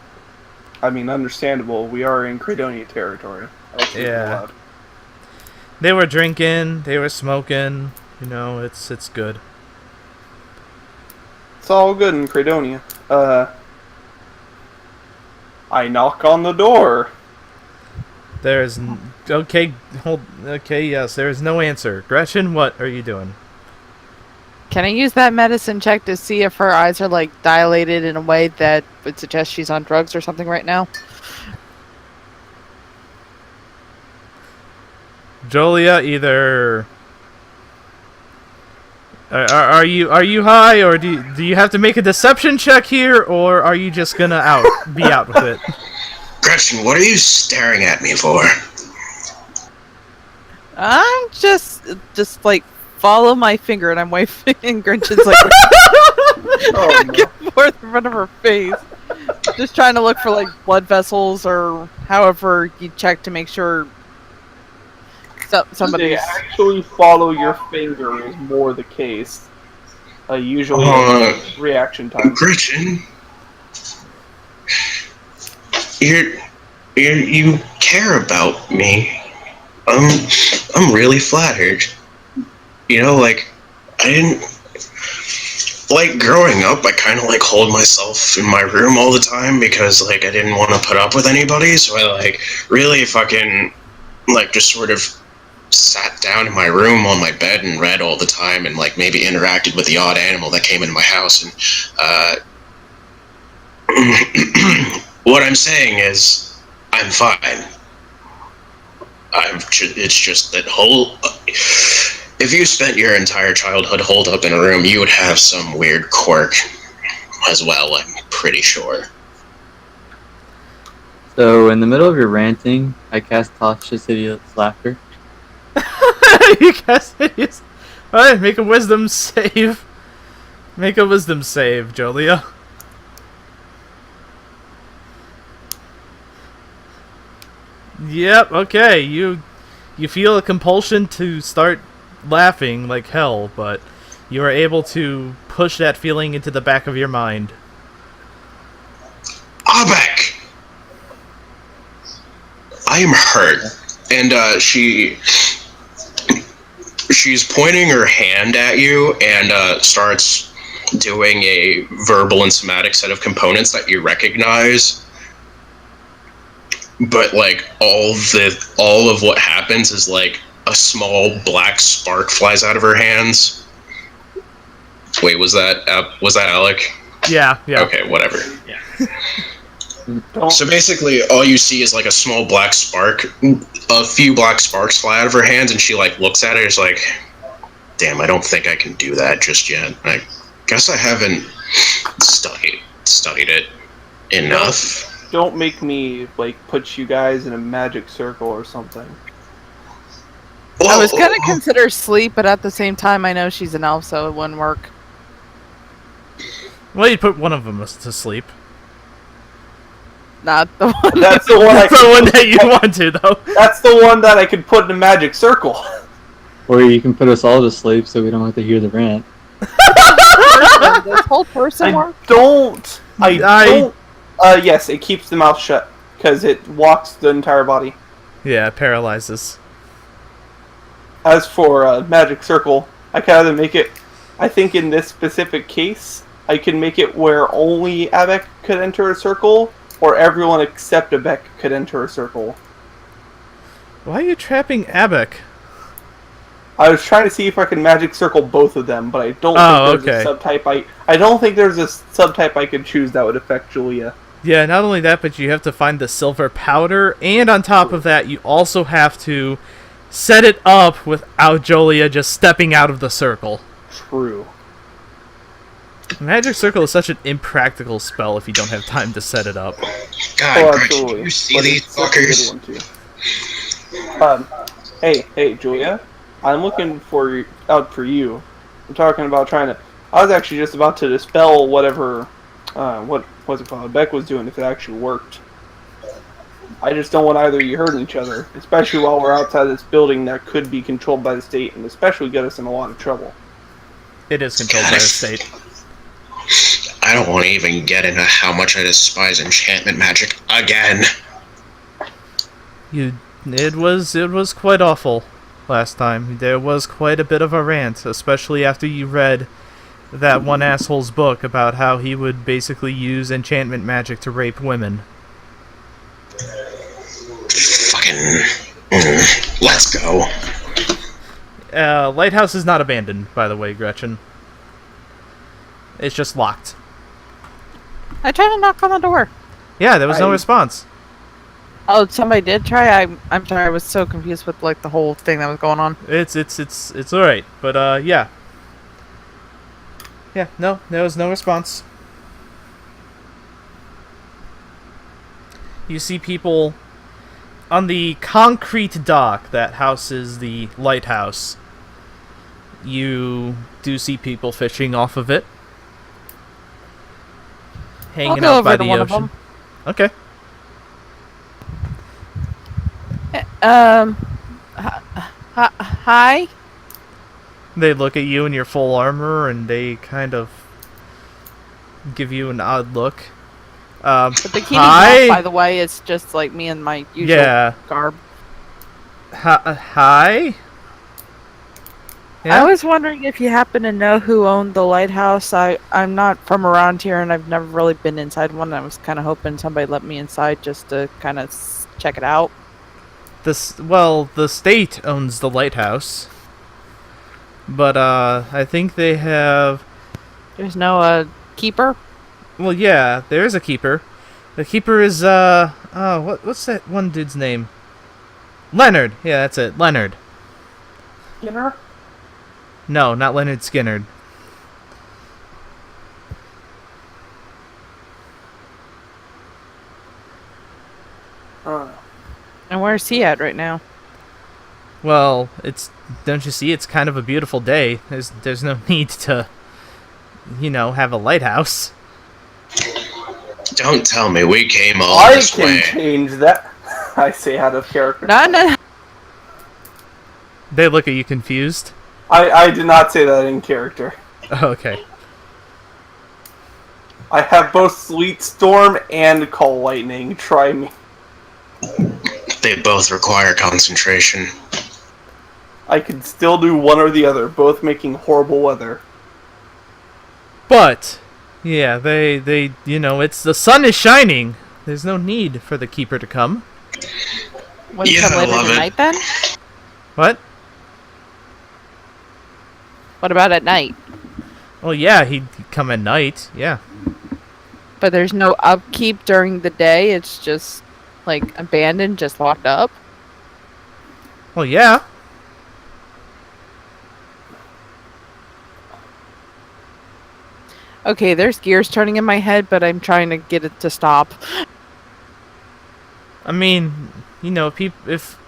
I mean, understandable. We are in Credonia territory. Yeah. They were drinking, they were smoking. You know, it's good. It's all good in Credonia. I knock on the door. There's okay, yes, there is no answer. Gretchen, what are you doing? Can I use that medicine check to see if her eyes are, like, dilated in a way that would suggest she's on drugs or something right now? Jolia, either are you high, or do you have to make a deception check here, or are you just gonna be out with it? Gretchen, what are you staring at me for? I'm just like, follow my finger, and I'm waving, and Gretchen's like, back and forth in front of her face. Just trying to look for, like, blood vessels, or however you check to make sure somebody's... They actually follow your finger is more the case. Usually reaction time. Gretchen, you care about me I'm really flattered. You know, like, I didn't... Like, growing up, I kind of, like, hold myself in my room all the time because, like, I didn't want to put up with anybody, so I, like, really fucking, like, just sort of sat down in my room on my bed and read all the time and, like, maybe interacted with the odd animal that came into my house, and, what I'm saying is, I'm fine. It's just that if you spent your entire childhood holed up in a room, you would have some weird quirk as well, I'm pretty sure. So, in the middle of your ranting, I cast Tasha's Hideous Laughter. You cast hideous. Alright, make a wisdom save. Make a wisdom save, Jolia. Yep, okay, you feel a compulsion to start laughing like hell, but you are able to push that feeling into the back of your mind. Abek! I am hurt. And, she's pointing her hand at you and, starts doing a verbal and somatic set of components that you recognize. But, like, all of what happens is, like, a small black spark flies out of her hands. Wait, was that Alec? Yeah. Okay, whatever. Yeah. So basically, all you see is, like, a small black spark. A few black sparks fly out of her hands, and she, like, looks at it and is like, damn, I don't think I can do that just yet. I guess I haven't studied it enough. Don't make me, like, put you guys in a magic circle or something. I was gonna consider sleep, but at the same time, I know she's an elf, so it wouldn't work. Well, you'd put one of them to sleep. Not the one. That's the one. That's the one that you want to, though. That's the one that I could put in a magic circle. Or you can put us all to sleep so we don't have to hear the rant. Does whole person work? I don't. Yes, it keeps the mouth shut because it walks the entire body. Yeah, it paralyzes. As for magic circle, I can either make it. I think in this specific case, I can make it where only Abek could enter a circle, or everyone except Abek could enter a circle. Why are you trapping Abek? I was trying to see if I could magic circle both of them, but I don't think there's a subtype. I don't think there's a subtype I could choose that would affect Julia. Yeah, not only that, but you have to find the silver powder, and on top of that, you also have to set it up without Julia just stepping out of the circle. True. Magic Circle is such an impractical spell if you don't have time to set it up. God, Gretchen, you see these fuckers? Hey, Julia. I'm looking out for you. I'm talking about trying to... I was actually just about to dispel whatever... what was it called? Beck was doing if it actually worked. I just don't want either of you hurting each other. Especially while we're outside this building that could be controlled by the state and especially get us in a lot of trouble. It is controlled by the state. I don't want to even get into how much I despise enchantment magic again. It was quite awful last time. There was quite a bit of a rant, especially after you read that one asshole's book about how he would basically use enchantment magic to rape women. Fucking... let's go. Lighthouse is not abandoned, by the way, Gretchen. It's just locked. I tried to knock on the door. Yeah, there was no response. Oh, somebody did try? I'm sorry, I was so confused with, like, the whole thing that was going on. It's alright, but, yeah. Yeah, no, there was no response. You see people on the concrete dock that houses the lighthouse. You do see people fishing off of it. Hanging out by the ocean. Okay. Hi? They look at you in your full armor and they kind of give you an odd look. The bikini off, by the way, is just like me in my usual garb. Hi? I was wondering if you happen to know who owned the lighthouse. I'm not from around here, and I've never really been inside one. I was kind of hoping somebody let me inside just to kind of check it out. The state owns the lighthouse. But, I think they have... There's no, keeper? Well, yeah, there is a keeper. The keeper is, what's that one dude's name? Leonard! Yeah, that's it, Leonard. Skinner? No, not Leonard Skinner. And where's he at right now? Well, don't you see, it's kind of a beautiful day. There's no need to, have a lighthouse. Don't tell me we came all I this can way. change that. I say out of character. No. They look at you confused. I did not say that in character. Okay. I have both Sleet Storm and Call Lightning. Try me. They both require concentration. I could still do one or the other, both making horrible weather. But, yeah, they it's the sun is shining. There's no need for the keeper to come. Will you come later tonight then? What? What about at night? Well, yeah, he'd come at night, yeah. But there's no upkeep during the day, it's just, like, abandoned, just locked up? Well, yeah. Okay, there's gears turning in my head, but I'm trying to get it to stop. I mean, if...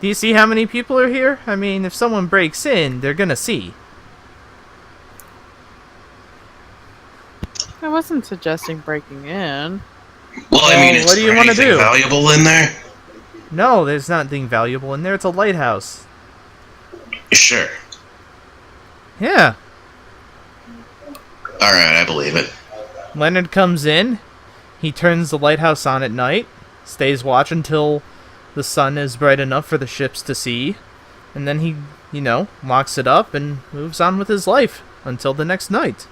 Do you see how many people are here? I mean, if someone breaks in, they're gonna see. I wasn't suggesting breaking in. Well, I mean, what do you want to do? Valuable in there? No, there's nothing valuable in there. It's a lighthouse. Sure. Yeah. Alright, I believe it. Leonard comes in. He turns the lighthouse on at night. Stays watch until the sun is bright enough for the ships to see. And then he, locks it up and moves on with his life until the next night.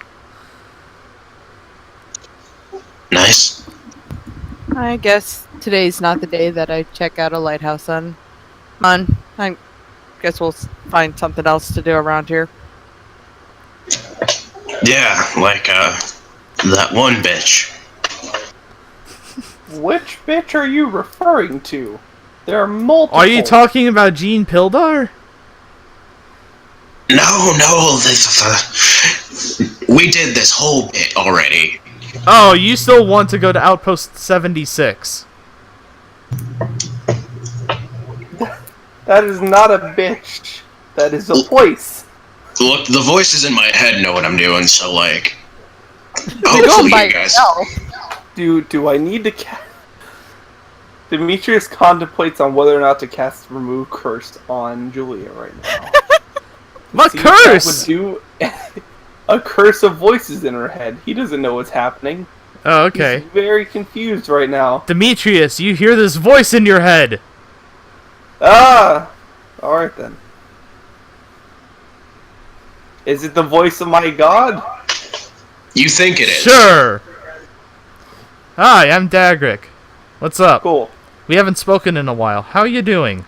Nice. I guess today's not the day that I check out a lighthouse on. I guess we'll find something else to do around here. Yeah, like, that one bitch. Which bitch are you referring to? There are multiple. Are you talking about Jean Pildar? No, we did this whole bit already. Oh, you still want to go to Outpost 76. That is not a bitch. That is a place. Look, the voices in my head know what I'm doing, so, like... You're going by you guys... yourself. Do I need to cast... Demetrius contemplates on whether or not to cast Remove Curse on Julia right now. What See curse? If that would do a curse of voices in her head. He doesn't know what's happening. Oh, okay. He's very confused right now. Demetrius, you hear this voice in your head. Ah! Alright then. Is it the voice of my god? You think it is. Sure. Hi, I'm Dagrick. What's up? Cool. We haven't spoken in a while. How are you doing?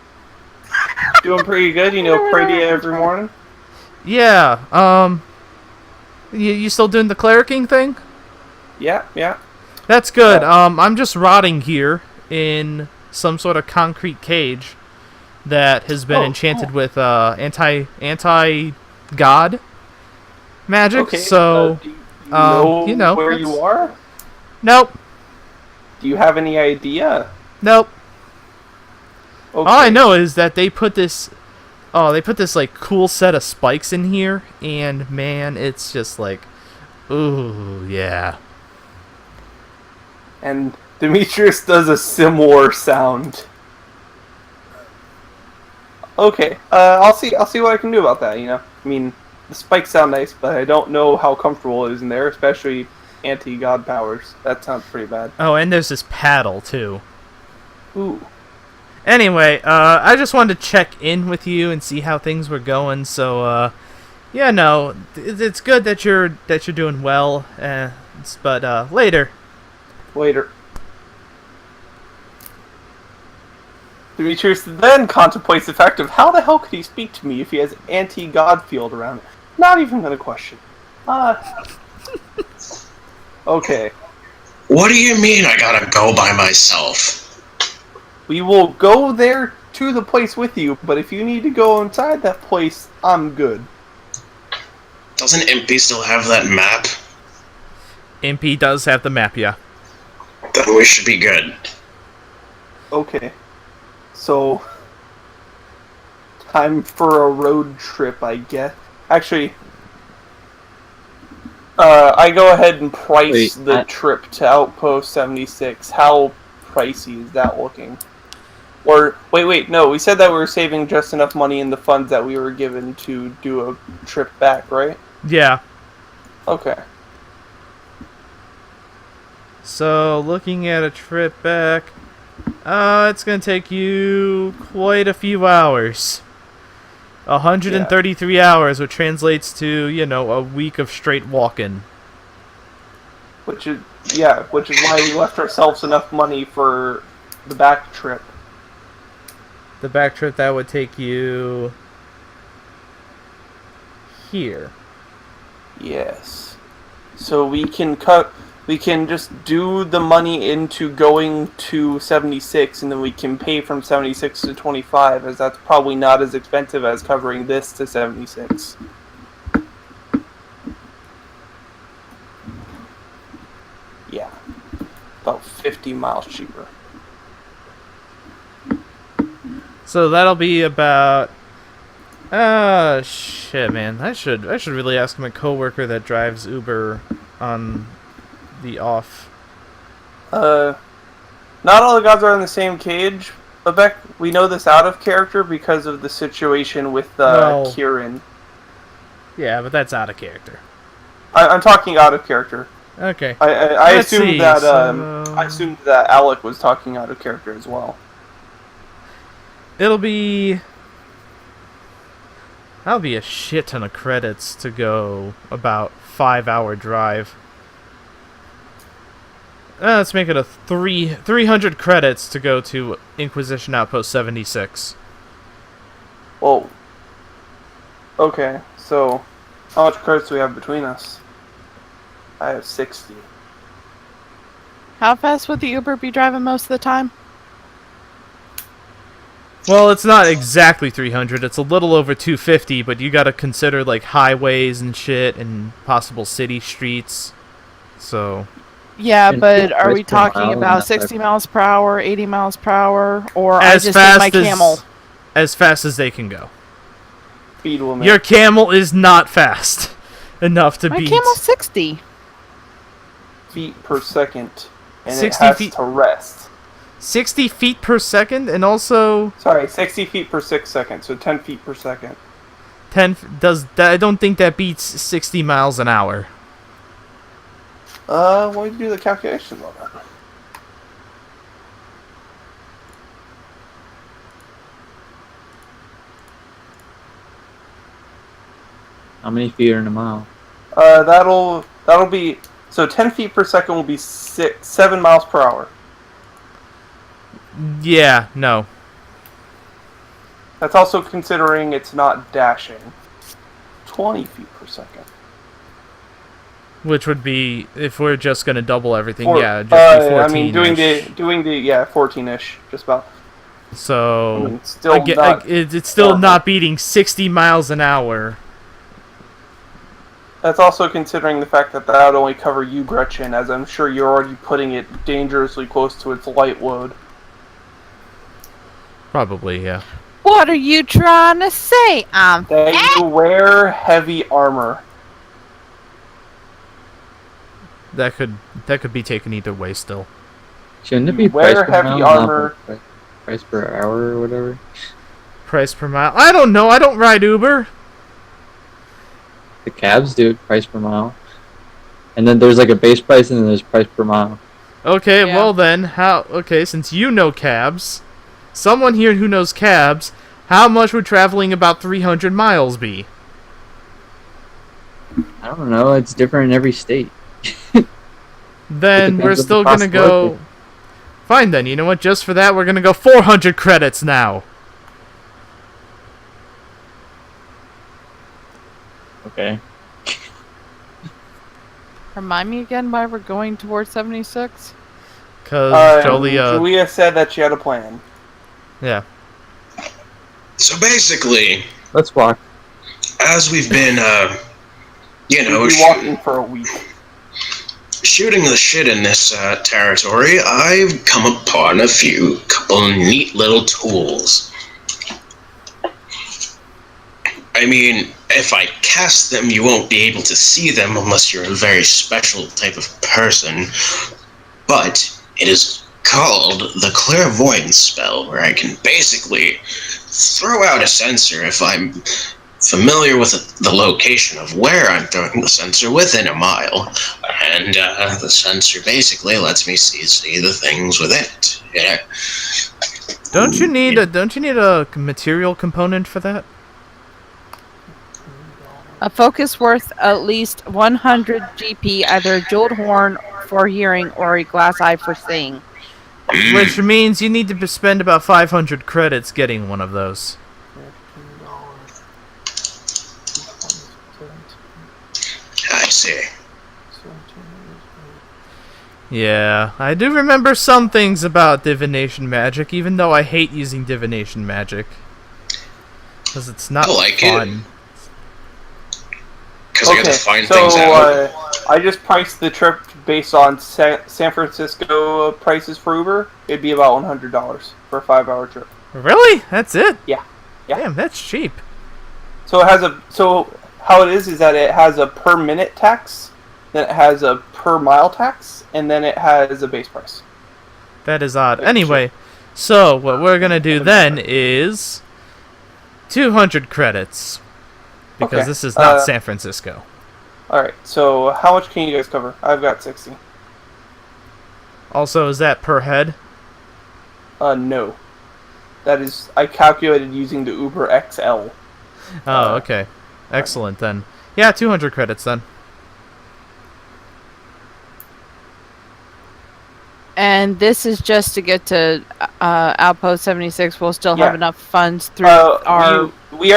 Doing pretty good, pray to you every morning. Yeah, you still doing the clericing thing? Yeah. That's good. I'm just rotting here in some sort of concrete cage that has been enchanted with anti-god magic. Okay, so do you know where that's- you are? Nope. Do you have any idea? Nope. Okay. All I know is that they put this like cool set of spikes in here, and man, it's just like, ooh, yeah. And Demetrius does a similar sound. Okay, I'll see what I can do about that. I mean, the spikes sound nice, but I don't know how comfortable it is in there, especially anti-god powers. That sounds pretty bad. Oh, and there's this paddle too. Ooh. Anyway, I just wanted to check in with you and see how things were going. So, yeah, no, it's good that you're doing well. But later. Later. Demetrius then contemplates the fact of how the hell could he speak to me if he has anti-God field around him. Not even gonna question. Okay. What do you mean I gotta go by myself? We will go there to the place with you, but if you need to go inside that place, I'm good. Doesn't Impy still have that map? Impy does have the map, yeah. Then we should be good. Okay. So, time for a road trip, I guess. Actually, I go ahead and price the trip to Outpost 76. How pricey is that looking? Or, wait, no, we said that we were saving just enough money in the funds that we were given to do a trip back, right? Yeah. Okay. So, looking at a trip back, it's going to take you quite a few hours. 133 hours, which translates to, a week of straight walking. Which is why we left ourselves enough money for the back trip. The back trip, that would take you here. Yes. So we can just do the money into going to 76, and then we can pay from 76 to 25, as that's probably not as expensive as covering this to 76. Yeah. About 50 miles cheaper. So that'll be about... shit, man. I should really ask my coworker that drives Uber on the off. Not all the gods are in the same cage. But Beck, we know this out of character because of the situation with Kieran. Yeah, but that's out of character. I'm talking out of character. Okay. I assumed that Alec was talking out of character as well. That'll be a shit ton of credits to go about 5-hour drive. Let's make it a 300 credits to go to Inquisition Outpost 76. Well, okay, so how much credits do we have between us? I have 60. How fast would the Uber be driving most of the time? Well, it's not exactly 300. It's a little over 250, but you gotta consider, like, highways and shit and possible city streets. So... Yeah, And but are price we per talking mile, about not 60 by- miles per hour, 80 miles per hour, or I as just fast take my camel? as fast as they can go. Speed limit. Your camel is not fast enough to My beat... camel's 60. feet per second. And 60 it has feet- to rest. 60 feet per second, and also... Sorry, 60 feet per 6 seconds, so 10 feet per second. 10 does... I don't think that beats 60 miles an hour. Why do you do the calculations on that? How many feet are in a mile? That'll be... So 10 feet per second will be 7 miles per hour. Yeah, no. That's also considering it's not dashing. 20 feet per second. Which would be, if we're just gonna double everything, yeah, just be 14. I mean, doing the 14-ish, just about. So, I mean, still it's still not beating 60 miles an hour. That's also considering the fact that that would only cover you, Gretchen, as I'm sure you're already putting it dangerously close to its light load. Probably, yeah. What are you trying to say? That you wear heavy armor. That could be taken either way still. Shouldn't it You be wear price per heavy mile, not armor. price per hour or whatever? Price per mile? I don't know, I don't ride Uber. The cabs do it price per mile. And then there's like a base price and then there's price per mile. Okay, Yeah. well then, since you know cabs, someone here who knows cabs, how much would traveling about 300 miles be? I don't know. It's different in every state. Then we're Depends on still the gonna cost of go... living. Fine then, you know what? Just for that, we're gonna go 400 credits now. Okay. Remind me again why we're going towards 76? Because Jolia... Julia said that she had a plan. Yeah. So basically, Let's walk. as we've been, We'll be walking for a week. shooting the shit in this territory, I've come upon a couple neat little tools. I mean, if I cast them, you won't be able to see them unless you're a very special type of person. But it is called the clairvoyance spell, where I can basically throw out a sensor if I'm familiar with the location of where I'm throwing the sensor within a mile, and the sensor basically lets me see the things within it. Yeah. Don't you need a material component for that? A focus worth at least 100 GP, either a jeweled horn for hearing or a glass eye for seeing. Which means you need to spend about 500 credits getting one of those. I see. Yeah, I do remember some things about divination magic, even though I hate using divination magic. Because it's not I like fun. Because I got to find so, things out. I just priced the trip based on San Francisco prices for Uber. It'd be about $100 for a 5-hour trip. Really? That's it? Yeah. Damn, that's cheap. So it has how it is that it has a per minute tax, then it has a per mile tax, and then it has a base price. That is odd. Anyway, so what we're gonna do then is 200 credits. Because Okay, this is not San Francisco. Alright, so how much can you guys cover? I've got 60. Also, is that per head? No. That is, I calculated using the Uber XL. Oh, okay. Excellent then. Yeah, 200 credits then. And this is just to get to Outpost 76. We'll still have Yeah. enough funds through our... We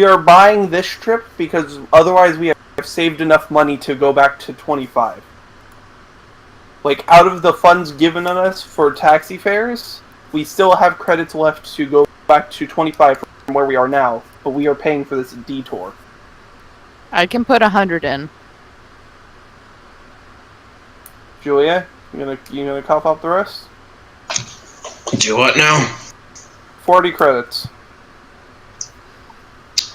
are buying this trip because otherwise we have saved enough money to go back to 25. Like, out of the funds given on us for taxi fares, we still have credits left to go back to 25 from where we are now, but we are paying for this detour. I can put 100 in. Julia, you gonna cough up the rest? Do what now? 40 credits.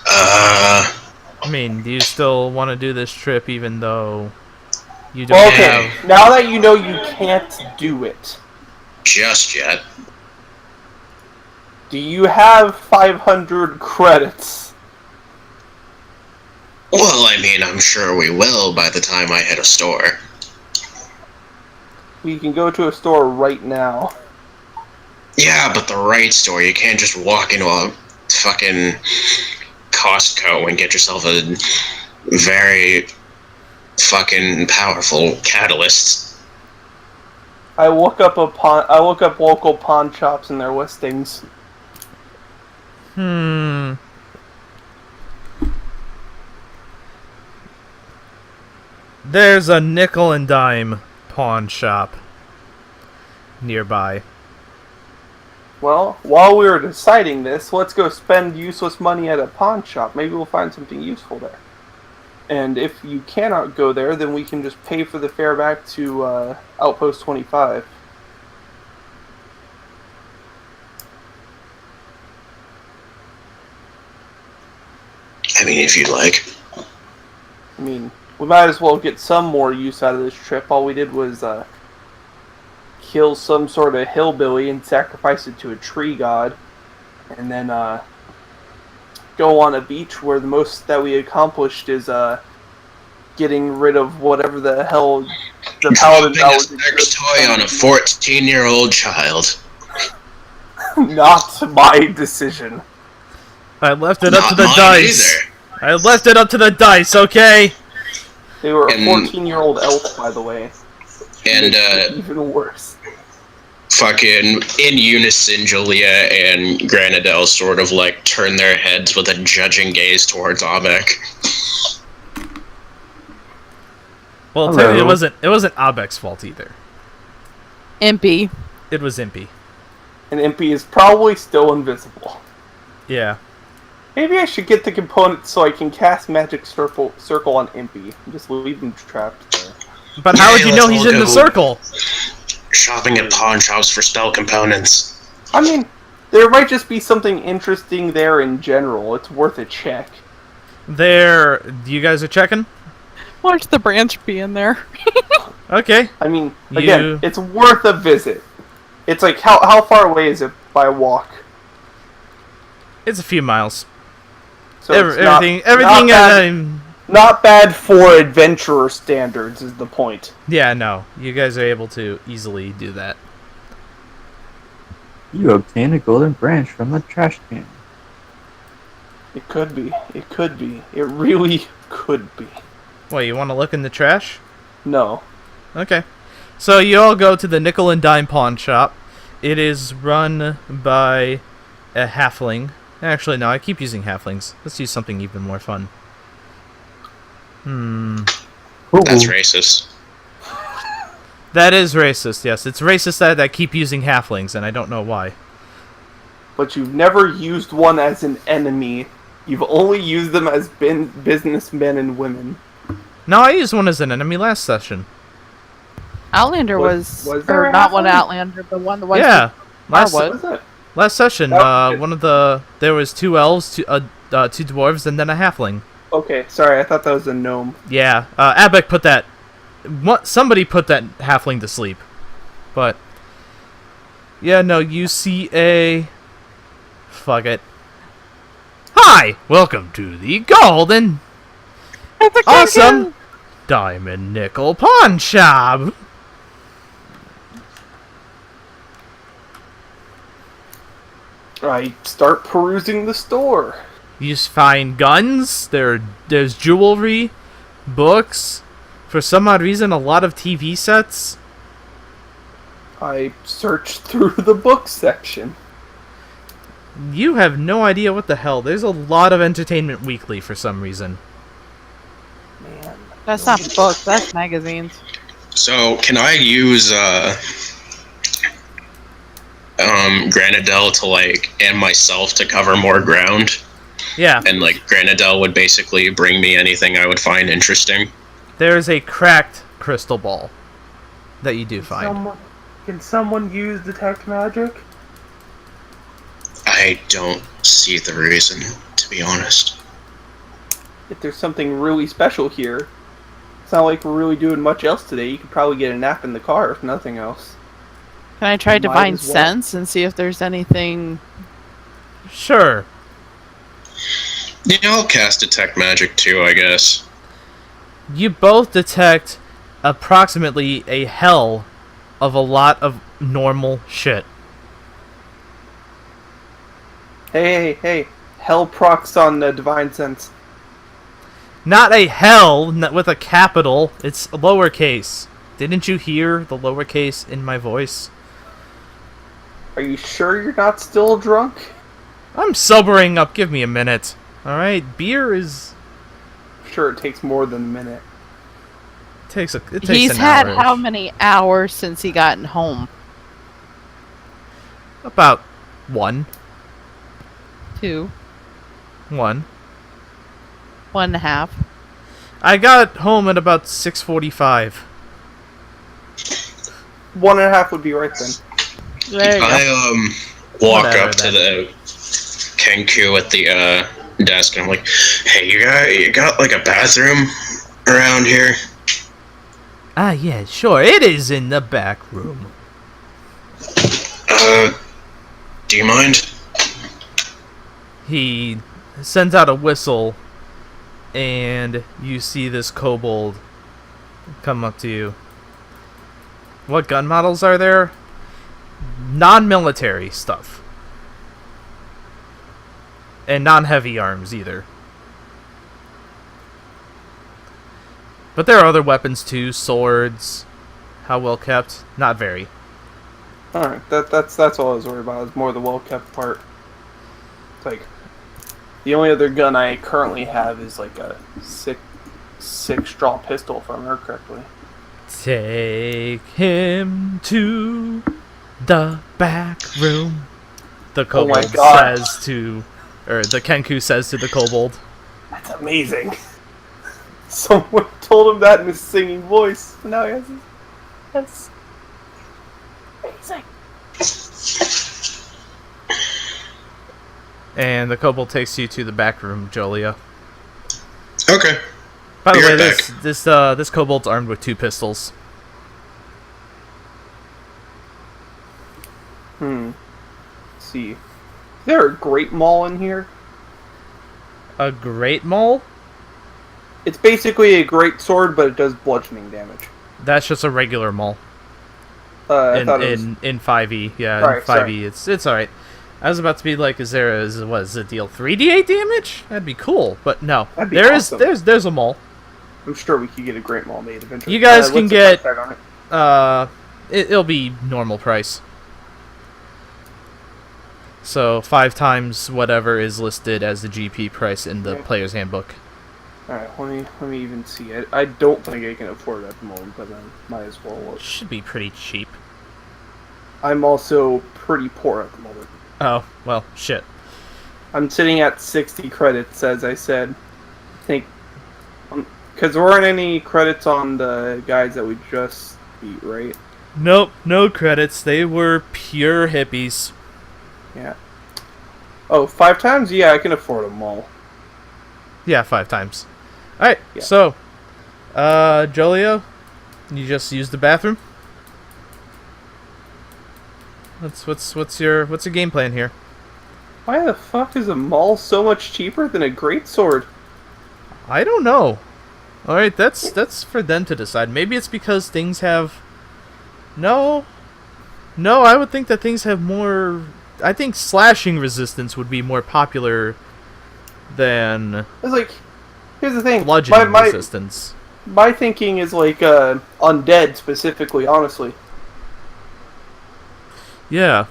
I mean, do you still want to do this trip even though you don't Well, okay, have... now that you know you can't do it, Just yet. do you have 500 credits? Well, I mean, I'm sure we will by the time I hit a store. We can go to a store right now. Yeah, but the right store. You can't just walk into a fucking Costco and get yourself a very fucking powerful catalyst. I look up local pawn shops and their listings. There's a nickel and dime pawn shop nearby. Well, while we were deciding this, let's go spend useless money at a pawn shop. Maybe we'll find something useful there. And if you cannot go there, then we can just pay for the fare back to Outpost 25. I mean, if you'd like. I mean, we might as well get some more use out of this trip. All we did was kill some sort of hillbilly and sacrifice it to a tree god. And then go on a beach where the most that we accomplished is getting rid of whatever the hell the paladin Dropping a sex toy on a 14-year-old child. Not my decision. I left it up Not to the mine dice. either. I left it up to the dice, okay? They were a And- 14-year-old elf, by the way. And Makes it even worse. fucking in unison, Julia and Granadelle sort of like turn their heads with a judging gaze towards Abek. Well, Hello. technically it wasn't Abek's fault either. Impy. It was Impy. And Impy is probably still invisible. Yeah. Maybe I should get the component so I can cast Magic Circle on Impy and just leave him trapped there. But how would Hey, you know let's he's all in the go. circle? Shopping at pawn shops for spell components. I mean, there might just be something interesting there in general. It's worth a check. You guys are checking? Watch the branch be in there. Okay. I mean, again, You- it's worth a visit. It's like, how far away is it by walk? It's a few miles. So it's Everything not bad, and not bad for adventurer standards is the point. yeah, no. You guys are able to easily do that. You obtain a golden branch from the trash can. It could be. It could be. It really could be. What, you want to look in the trash? No. Okay. So you all go to the Nickel and Dime Pawn Shop. It is run by a halfling. Actually, no, I keep using halflings. Let's use something even more fun. That's racist. That is racist, yes. It's racist that I keep using halflings, and I don't know why. But you've never used one as an enemy. You've only used them as businessmen and women. No, I used one as an enemy last session. Outlander Was was there or a not one halfling? Outlander, but one the one. Yeah. Last, What? What is it? last session, Okay. there was 2 elves, 2 dwarves, and then a halfling. Okay, sorry, I thought that was a gnome. Yeah, Abek put that... somebody put that halfling to sleep. But... yeah, no, you see a... fuck it. Hi! Welcome to the Golden... awesome! Diamond Nickel Pawn Shop! I start perusing the store. You find guns, there's jewelry, books, for some odd reason a lot of TV sets. I search through the book section. You have no idea what the hell. There's a lot of Entertainment Weekly for some reason. Man. That's not books. That's magazines. So, can I use Granadelle to like and myself to cover more ground? Yeah, And like Granadelle would basically bring me anything I would find interesting. there's a cracked crystal ball that you do find. Can someone use detect magic? I don't see the reason, to be honest. If there's something really special here, it's not like we're really doing much else today. You could probably get a nap in the car if nothing else. Can I try Might divine as well. sense and see if there's anything? Sure. Yeah, I'll cast Detect Magic too, I guess. You both detect approximately a hell of a lot of normal shit. Hey. Hell procs on the divine sense. Not a hell with a capital, it's lowercase. Didn't you hear the lowercase in my voice? Are you sure you're not still drunk? I'm sobering up, give me a minute. Alright, beer is... Sure, it takes more than a minute. It takes He's an had hour-ish. how many hours since he gotten home? About 1. 2, 1. 1.5. I got home at about 6:45. 1.5 would be right then. There you go. I walk Whatever, up to the Kenku at the desk and I'm like, "Hey, you got like a bathroom around here?" Ah, yeah, sure. It is in the back room. Do you mind? He sends out a whistle, and you see this kobold come up to you. What gun models are there? Non-military stuff. And non-heavy arms either. But there are other weapons too, swords. How well kept? Not very. Alright, that's all I was worried about. It's more the well kept part. It's like the only other gun I currently have is like a six draw pistol, if I remember correctly. Take him to the back room. The kobold says to, or the Kenku says to the kobold. That's amazing. Someone told him that in his singing voice. Now he has his... That's amazing. And the kobold takes you to the back room, Jolia. Okay. By the Be way, right back. this kobold's armed with 2 pistols. Let's see. Is there a great maul in here? A great maul? It's basically a great sword, but it does bludgeoning damage. That's just a regular maul. I In thought it was... 5e, yeah, Alright, in 5e, it's alright. I was about to be like, is it deal 3d8 damage? That'd be cool, but no. That'd be awesome. There's a maul. I'm sure we could get a great maul made eventually. You guys can what's the get, price tag on it? it'll be normal price. So 5 times whatever is listed as the GP price in the player's handbook. Alright, let me even see it. I don't think I can afford it at the moment, but then might as well look. Should be pretty cheap. I'm also pretty poor at the moment. Oh, well, shit. I'm sitting at 60 credits, as I said. I think... Because there weren't any credits on the guys that we just beat, right? Nope, no credits. They were pure hippies. Yeah. Oh, 5 times? Yeah, I can afford them all. Yeah, 5 times. Alright, Yeah. so, Jolio, you just used the bathroom? What's your game plan here? Why the fuck is a maul so much cheaper than a greatsword? I don't know. Alright, that's for them to decide. Maybe it's because things have... No, I would think that things have more... I think slashing resistance would be more popular than It's like, here's the thing. bludgeoning resistance. My thinking is like undead specifically, honestly. Yeah.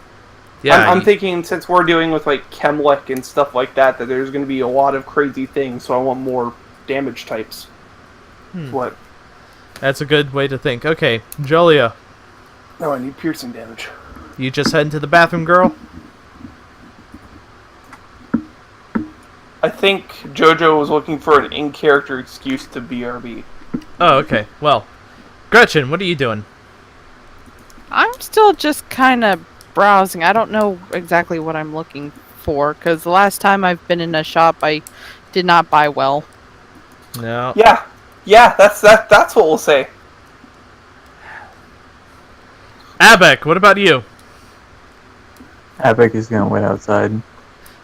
I'm thinking since we're dealing with like Chemlech and stuff like that, that there's going to be a lot of crazy things, so I want more damage types. What? That's a good way to think. Okay, Jolia, No, I need piercing damage. you just heading to the bathroom, girl? I think JoJo was looking for an in-character excuse to BRB. Oh, okay. Well, Gretchen, what are you doing? I'm still just kind of browsing. I don't know exactly what I'm looking for, because the last time I've been in a shop, I did not buy well. No. Yeah, that's what we'll say. Abek, what about you? Epic is gonna wait outside.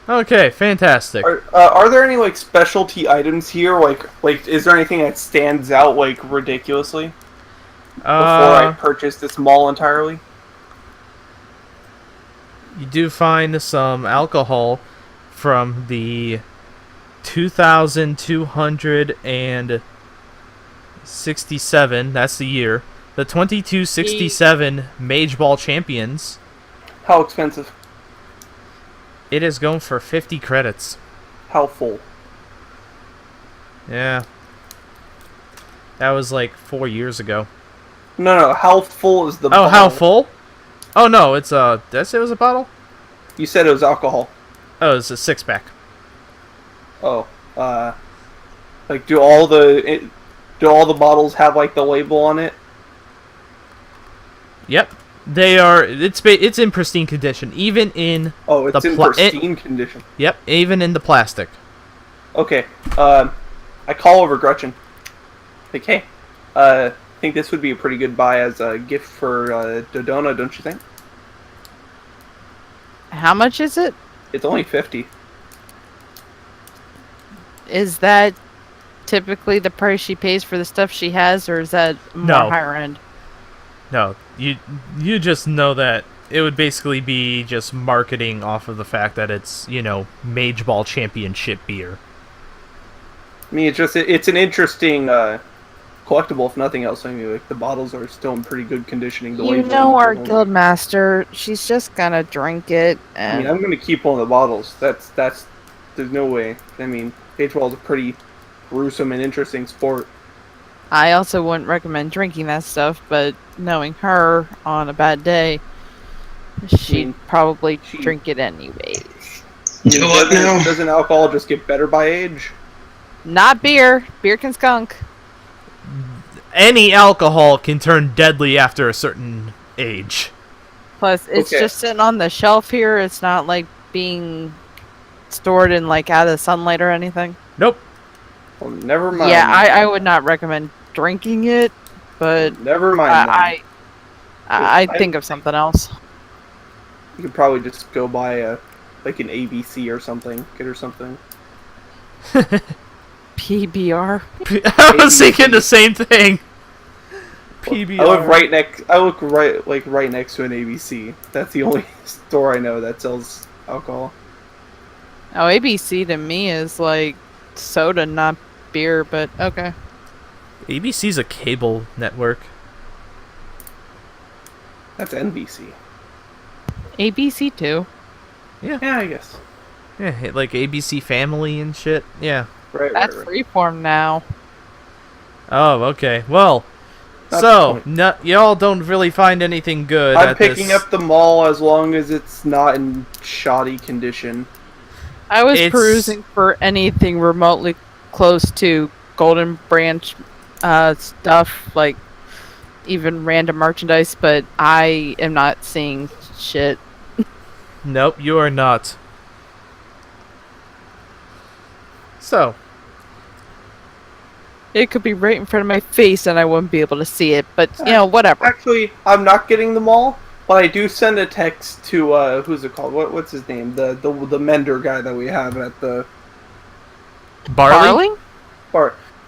Okay, fantastic. Are there any like specialty items here? Like is there anything that stands out like ridiculously before I purchase this maul entirely? You do find some alcohol from the 2267, that's the year, the 2267 Mage Ball Champions. How expensive? It is going for 50 credits. How full? Yeah. That was like 4 years ago. No. How full is the bottle? Oh, how full? Oh no, it's did I say it was a bottle? You said it was alcohol. Oh, it's a 6-pack. Oh, like do all the bottles have like the label on it? Yep. They are. It's in pristine condition, even in. Oh, it's in pristine condition. Yep, even in the plastic. Okay. I call over Gretchen. Like, hey, I think this would be a pretty good buy as a gift for Dodona, don't you think? How much is it? It's only 50. Is that typically the price she pays for the stuff she has, or is that more No. higher end? No, you just know that it would basically be just marketing off of the fact that it's, Mage Ball Championship beer. I mean, it's an interesting collectible, if nothing else. I mean, like, the bottles are still in pretty good conditioning. Our guild master, she's just gonna drink it. And... I mean, I'm gonna keep one of the bottles. That's. There's no way. I mean, paintball is a pretty gruesome and interesting sport. I also wouldn't recommend drinking that stuff, but knowing her on a bad day, she'd probably drink it anyways. You know what now? Doesn't alcohol just get better by age? Not beer. Beer can skunk. Any alcohol can turn deadly after a certain age. Plus, it's just sitting on the shelf here. It's not like being stored in out of the sunlight or anything. Nope. Well, never mind. Yeah, I would not recommend drinking it, but never mind. I think of something else. You could probably just go buy an ABC or something. Get her something. PBR. I was thinking the same thing. PBR. I look right next to an ABC. That's the only store I know that sells alcohol. Oh, ABC to me is like soda, not beer, but okay. ABC's a cable network. That's NBC. ABC too. Yeah, I guess. Yeah, like ABC Family and shit. Yeah. Right. That's Freeform now. Oh, okay. Well, y'all don't really find anything good. I'm picking up the mall as long as it's not in shoddy condition. I was perusing for anything remotely close to Golden Branch stuff, like even random merchandise, but I am not seeing shit. Nope, you are not. So. It could be right in front of my face and I wouldn't be able to see it, but, whatever. Actually, I'm not getting them all, but I do send a text to, who's it called? What's his name? The mender guy that we have at the... Barley?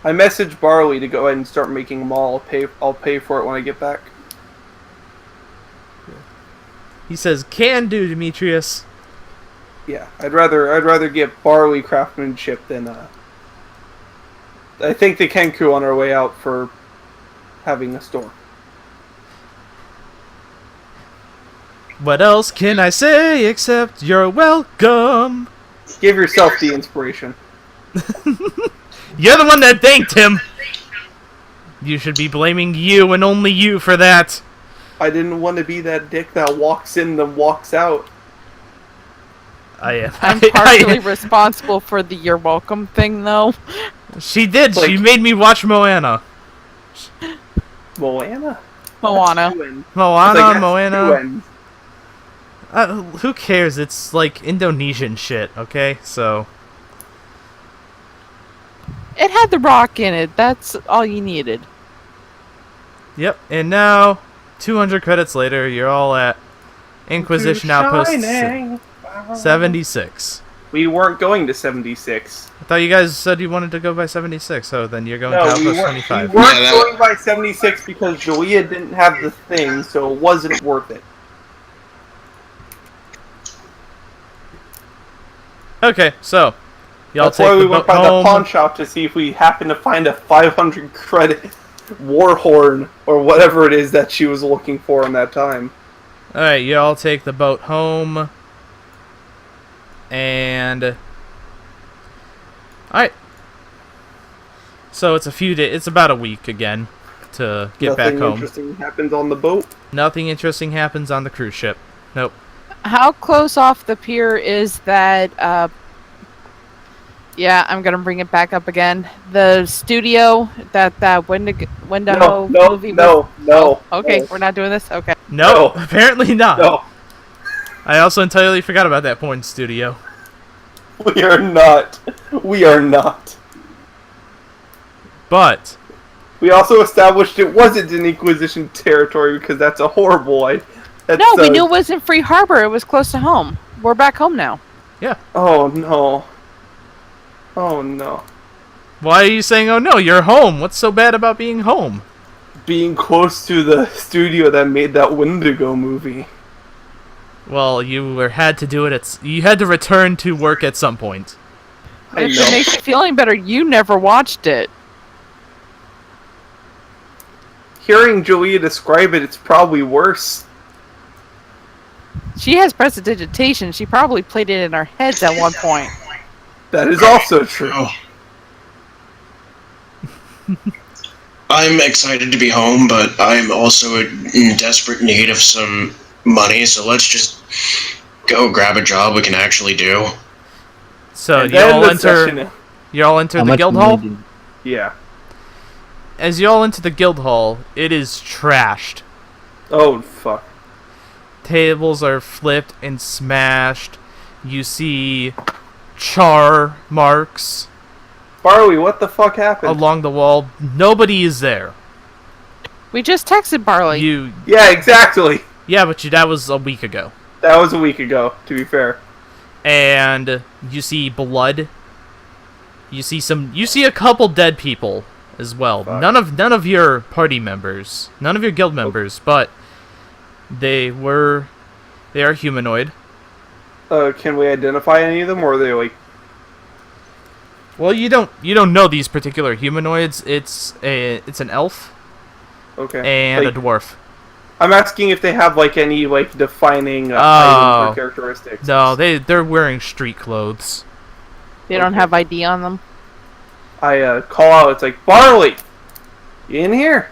I messaged Barley to go ahead and start making them all. I'll pay for it when I get back. He says, "Can do, Demetrius." Yeah, I'd rather get Barley craftsmanship than I think the Kenku on our way out for having a store. What else can I say except you're welcome? Give yourself the inspiration. You're the one that thanked him. You should be blaming you and only you for that. I didn't want to be that dick that walks in then walks out. I'm partially responsible for the "you're welcome" thing, though. She did. She made me watch Moana. Moana. Who cares? It's like Indonesian shit, okay? So. It had The Rock in it. That's all you needed. Yep, and now, 200 credits later, you're all at Inquisition Outpost 76. We weren't going to 76. I thought you guys said you wanted to go by 76, so then you're going to Outpost 25. We weren't going by 76 because Julia didn't have the thing, so it wasn't worth it. Okay, so y'all That's take why we the went boat by the home. pawn shop to see if we happen to find a 500 credit war horn or whatever it is that she was looking for in that time. Alright, y'all take the boat home. And alright. So it's it's about a week again to get back home. Nothing interesting happens on the boat? Nothing interesting happens on the cruise ship. Nope. How close off the pier is that, yeah, I'm gonna bring it back up again. The studio that Wendigo movie was... No. Okay, we're not doing this? Okay. No, apparently not. No. I also entirely forgot about that porn studio. We are not. But we also established it wasn't in Inquisition territory because that's a horrible idea. No, we knew it was in Free Harbor. It was close to home. We're back home now. Yeah. Oh no. Why are you saying, oh no, you're home? What's so bad about being home? Being close to the studio that made that Wendigo movie. Well, had to do it. You had to return to work at some point. I If know. it makes you feel any better, you never watched it. Hearing Julia describe it, it's probably worse. She has prestidigitation. She probably played it in our heads at one point. That is also true. I'm excited to be home, but I'm also in desperate need of some money, so let's just go grab a job we can actually do. So And you then all the enter. session- You all enter How the much guild money hall. do you- Yeah. As you all enter the guild hall, it is trashed. Oh, fuck. Tables are flipped and smashed. You see char marks Barley, what the fuck happened? along the wall. Nobody is there. We just texted Barley. Yeah, exactly. Yeah, but that was a week ago. That was a week ago, to be fair. And you see blood. You see a couple dead people as well. Fuck. None of your party members, none of your guild members, but they are humanoid. Can we identify any of them, or are they like... Well, you don't know these particular humanoids. It's an elf Okay. and Like, a dwarf. I'm asking if they have, like, any, like, defining items or characteristics. No, they're wearing street clothes. They don't have ID on them. I call out, it's like, Barley! You in here?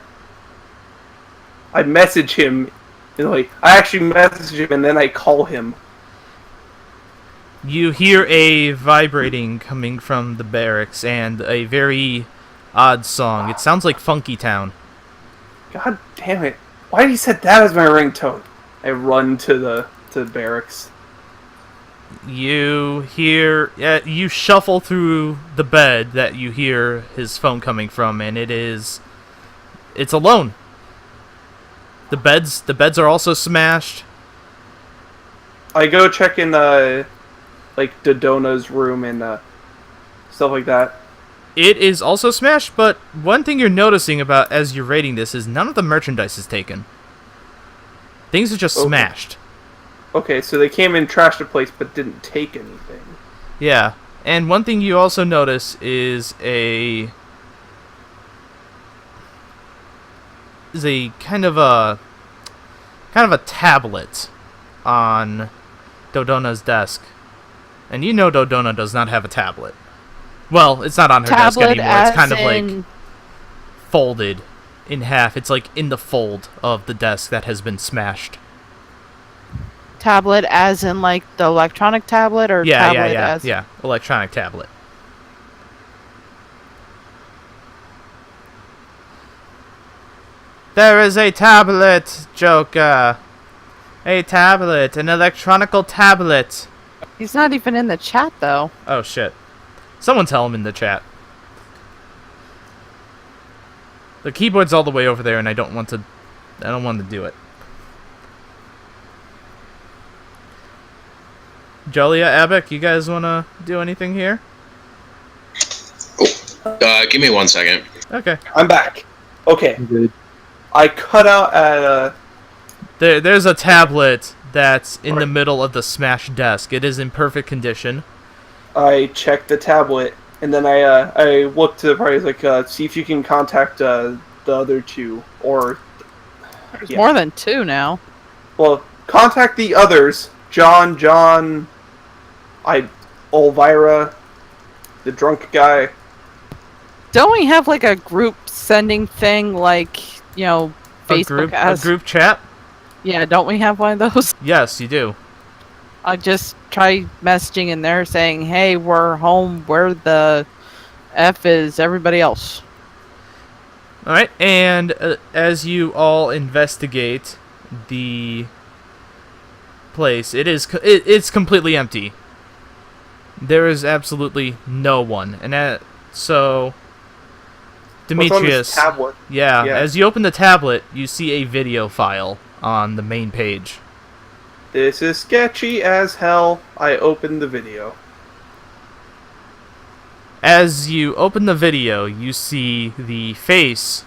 I message him, I actually message him and then I call him. You hear a vibrating coming from the barracks and a very odd song. It sounds like Funky Town. God damn it. Why did he set that as my ringtone? I run to the barracks. You you shuffle through the bed that you hear his phone coming from, and it's alone. The beds are also smashed. I go check in, like, Dodona's room and, stuff like that. It is also smashed, but one thing you're noticing about as you're raiding this is none of the merchandise is taken. Things are just Okay. smashed. Okay, so they came in, trashed the place, but didn't take anything. Yeah, and one thing you also notice is a kind of a tablet on Dodona's desk, and you know Dodona does not have a tablet. Well, it's not on her desk Tablet anymore. It's kind as of like in- folded in half. It's like in the fold of the desk that has been smashed. Tablet as in like the electronic tablet, or tablet as Yeah, electronic tablet. There is a tablet, Joker. A tablet, an electronical tablet. He's not even in the chat though. Oh shit. Someone tell him in the chat. The keyboard's all the way over there and I don't want to do it. Jolia, Abek, you guys want to do anything here? Give me 1 second. Okay. I'm back. Okay, I'm good. I cut out at, There's a tablet that's in the Right. middle of the smashed desk. It is in perfect condition. I checked the tablet, and then I looked to the party, like, see if you can contact, the other two, or, There's Yeah. more than two now. well, contact the others, John, Elvira, the drunk guy. Don't we have like a group sending thing, like, you know, Facebook A has? group chat? Yeah, don't we have one of those? Yes, you do. I just try messaging in there saying, "Hey, we're home. Where the f is everybody else?" All right, and as you all investigate the place, it's completely empty. There is absolutely no one, and so What's on this Demetrius, tablet? yeah, Yeah. as you open the tablet, you see a video file on the main page. This is sketchy as hell. I opened the video. As you open the video, you see the face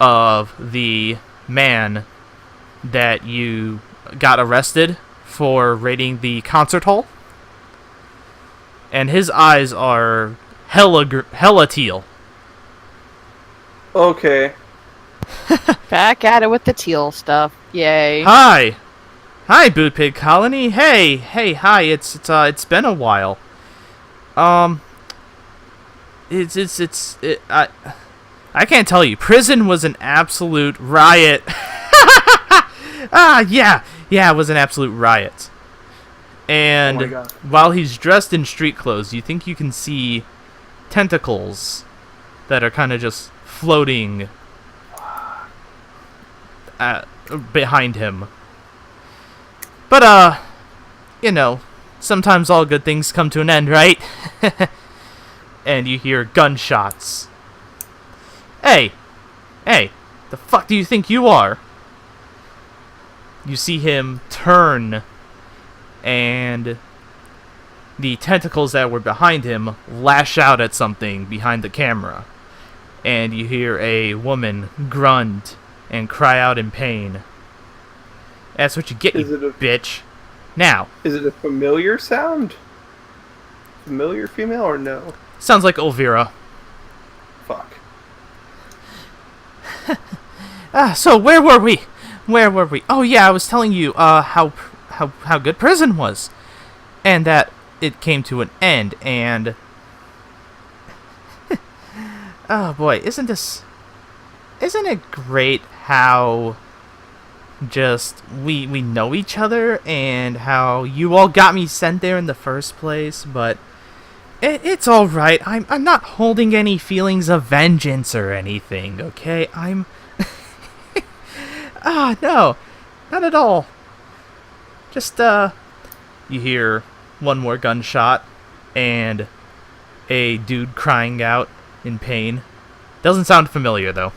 of the man that you got arrested for raiding the concert hall. And his eyes are hella teal. Okay. Back at it with the teal stuff. Yay. Hi, Boot Pig Colony. Hey, hi. It's been a while. I can't tell you. Prison was an absolute riot. Yeah, it was an absolute riot. And Oh my God. while he's dressed in street clothes, you think you can see tentacles that are kind of just floating behind him. But, sometimes all good things come to an end, right? And you hear gunshots. Hey, the fuck do you think you are? You see him turn, and the tentacles that were behind him lash out at something behind the camera. And you hear a woman grunt and cry out in pain. That's what you get, bitch. Now. Is it a familiar sound? Familiar female or no? Sounds like Elvira. Fuck. So where were we? Oh yeah, I was telling you how good prison was, and that it came to an end. And oh boy, isn't it great how just we know each other, and how you all got me sent there in the first place? But it's all right. I'm not holding any feelings of vengeance or anything. Okay, no, not at all. Just, you hear one more gunshot, and a dude crying out in pain. Doesn't sound familiar, though.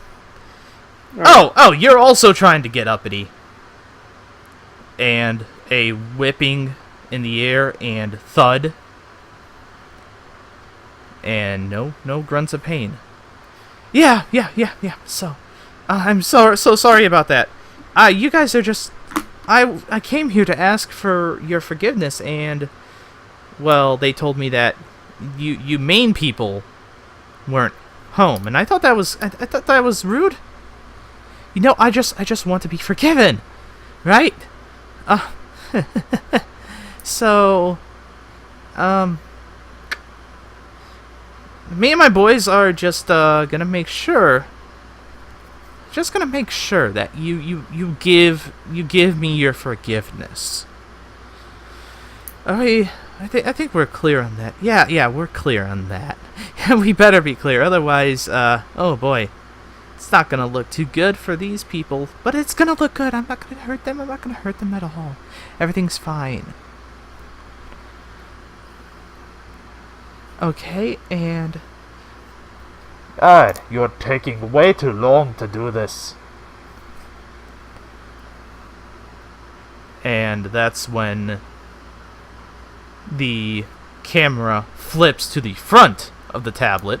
Right. Oh, you're also trying to get uppity. And a whipping in the air, and thud. And no grunts of pain. Yeah. So, I'm so sorry about that. You guys are just... I came here to ask for your forgiveness, and... Well, they told me that you Maine people weren't home, and I thought that was... I thought that was rude. I just want to be forgiven, right? So... Me and my boys are just gonna make sure... Just gonna make sure that you give me your forgiveness. I think we're clear on that. Yeah, we're clear on that. We better be clear, otherwise, oh boy, it's not gonna look too good for these people. But it's gonna look good. I'm not gonna hurt them. I'm not gonna hurt them at all. Everything's fine. Okay, and... God, you're taking way too long to do this. And that's when the camera flips to the front of the tablet,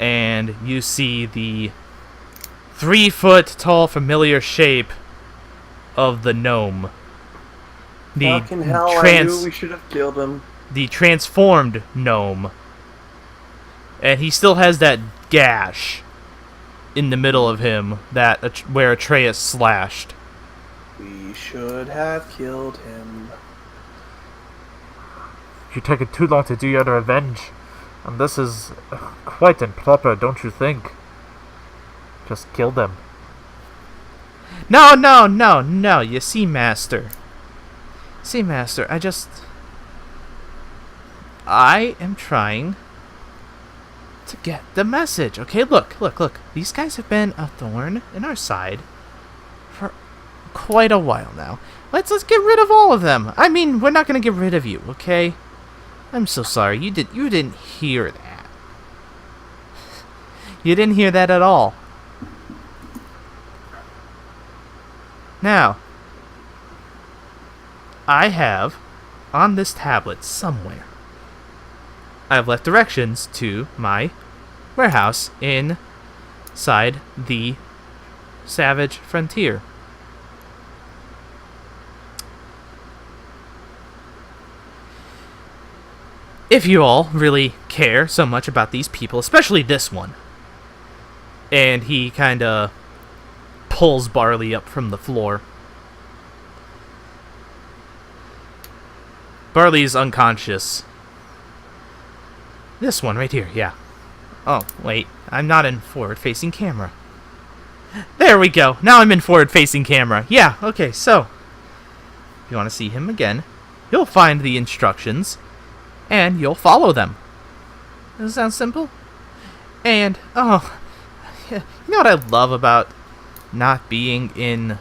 and you see the 3-foot-tall familiar shape of the gnome. Fucking hell, I knew we should have killed him. The transformed gnome. And he still has that gash in the middle of him where Atreus slashed. We should have killed him. You're taking too long to do your revenge. And this is quite improper, don't you think? Just kill them. No. You see, Master. I am trying to get the message. Okay, look. These guys have been a thorn in our side for quite a while now. Let's get rid of all of them. I mean, we're not gonna get rid of you, okay? I'm so sorry. You didn't hear that. You didn't hear that at all. Now, I have on this tablet somewhere, I've left directions to my warehouse inside the Savage Frontier. if you all really care so much about these people, especially this one. And he kind of pulls Barley up from the floor. Barley's unconscious. This one right here, yeah. Oh, wait, I'm not in forward-facing camera. There we go. Now I'm in forward-facing camera. Yeah, okay, so if you want to see him again, you'll find the instructions, and you'll follow them. Does that sound simple? And, oh, you know what I love about not being in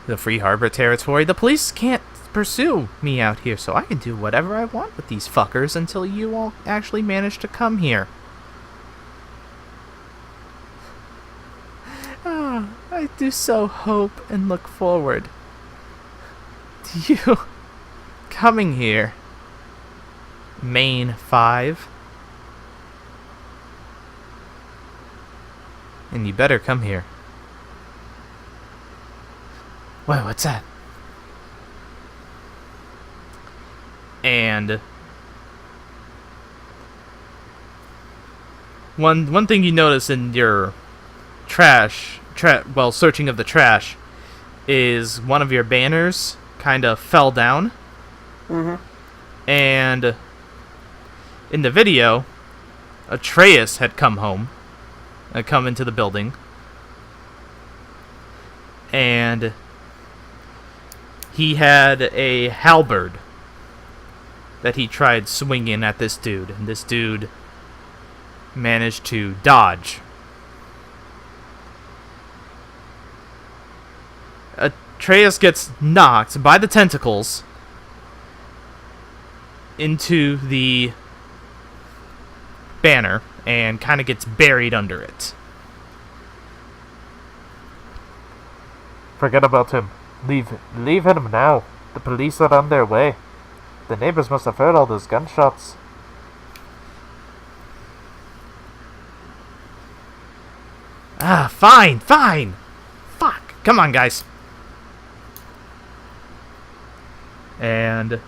the Free Harbor territory? The police can't pursue me out here, so I can do whatever I want with these fuckers until you all actually manage to come here. I do so hope and look forward to you coming here, Main 5. And you better come here. Wait, what's that? And one thing you notice in your searching of the trash, is one of your banners kind of fell down. Mm-hmm. And in the video, Atreus had come into the building, and he had a halberd that he tried swinging at this dude, and this dude managed to dodge. Atreus gets knocked by the tentacles into the banner and kind of gets buried under it. Forget about him. Leave him now. The police are on their way. The neighbors must have heard all those gunshots. Fine. Fuck. Come on, guys. And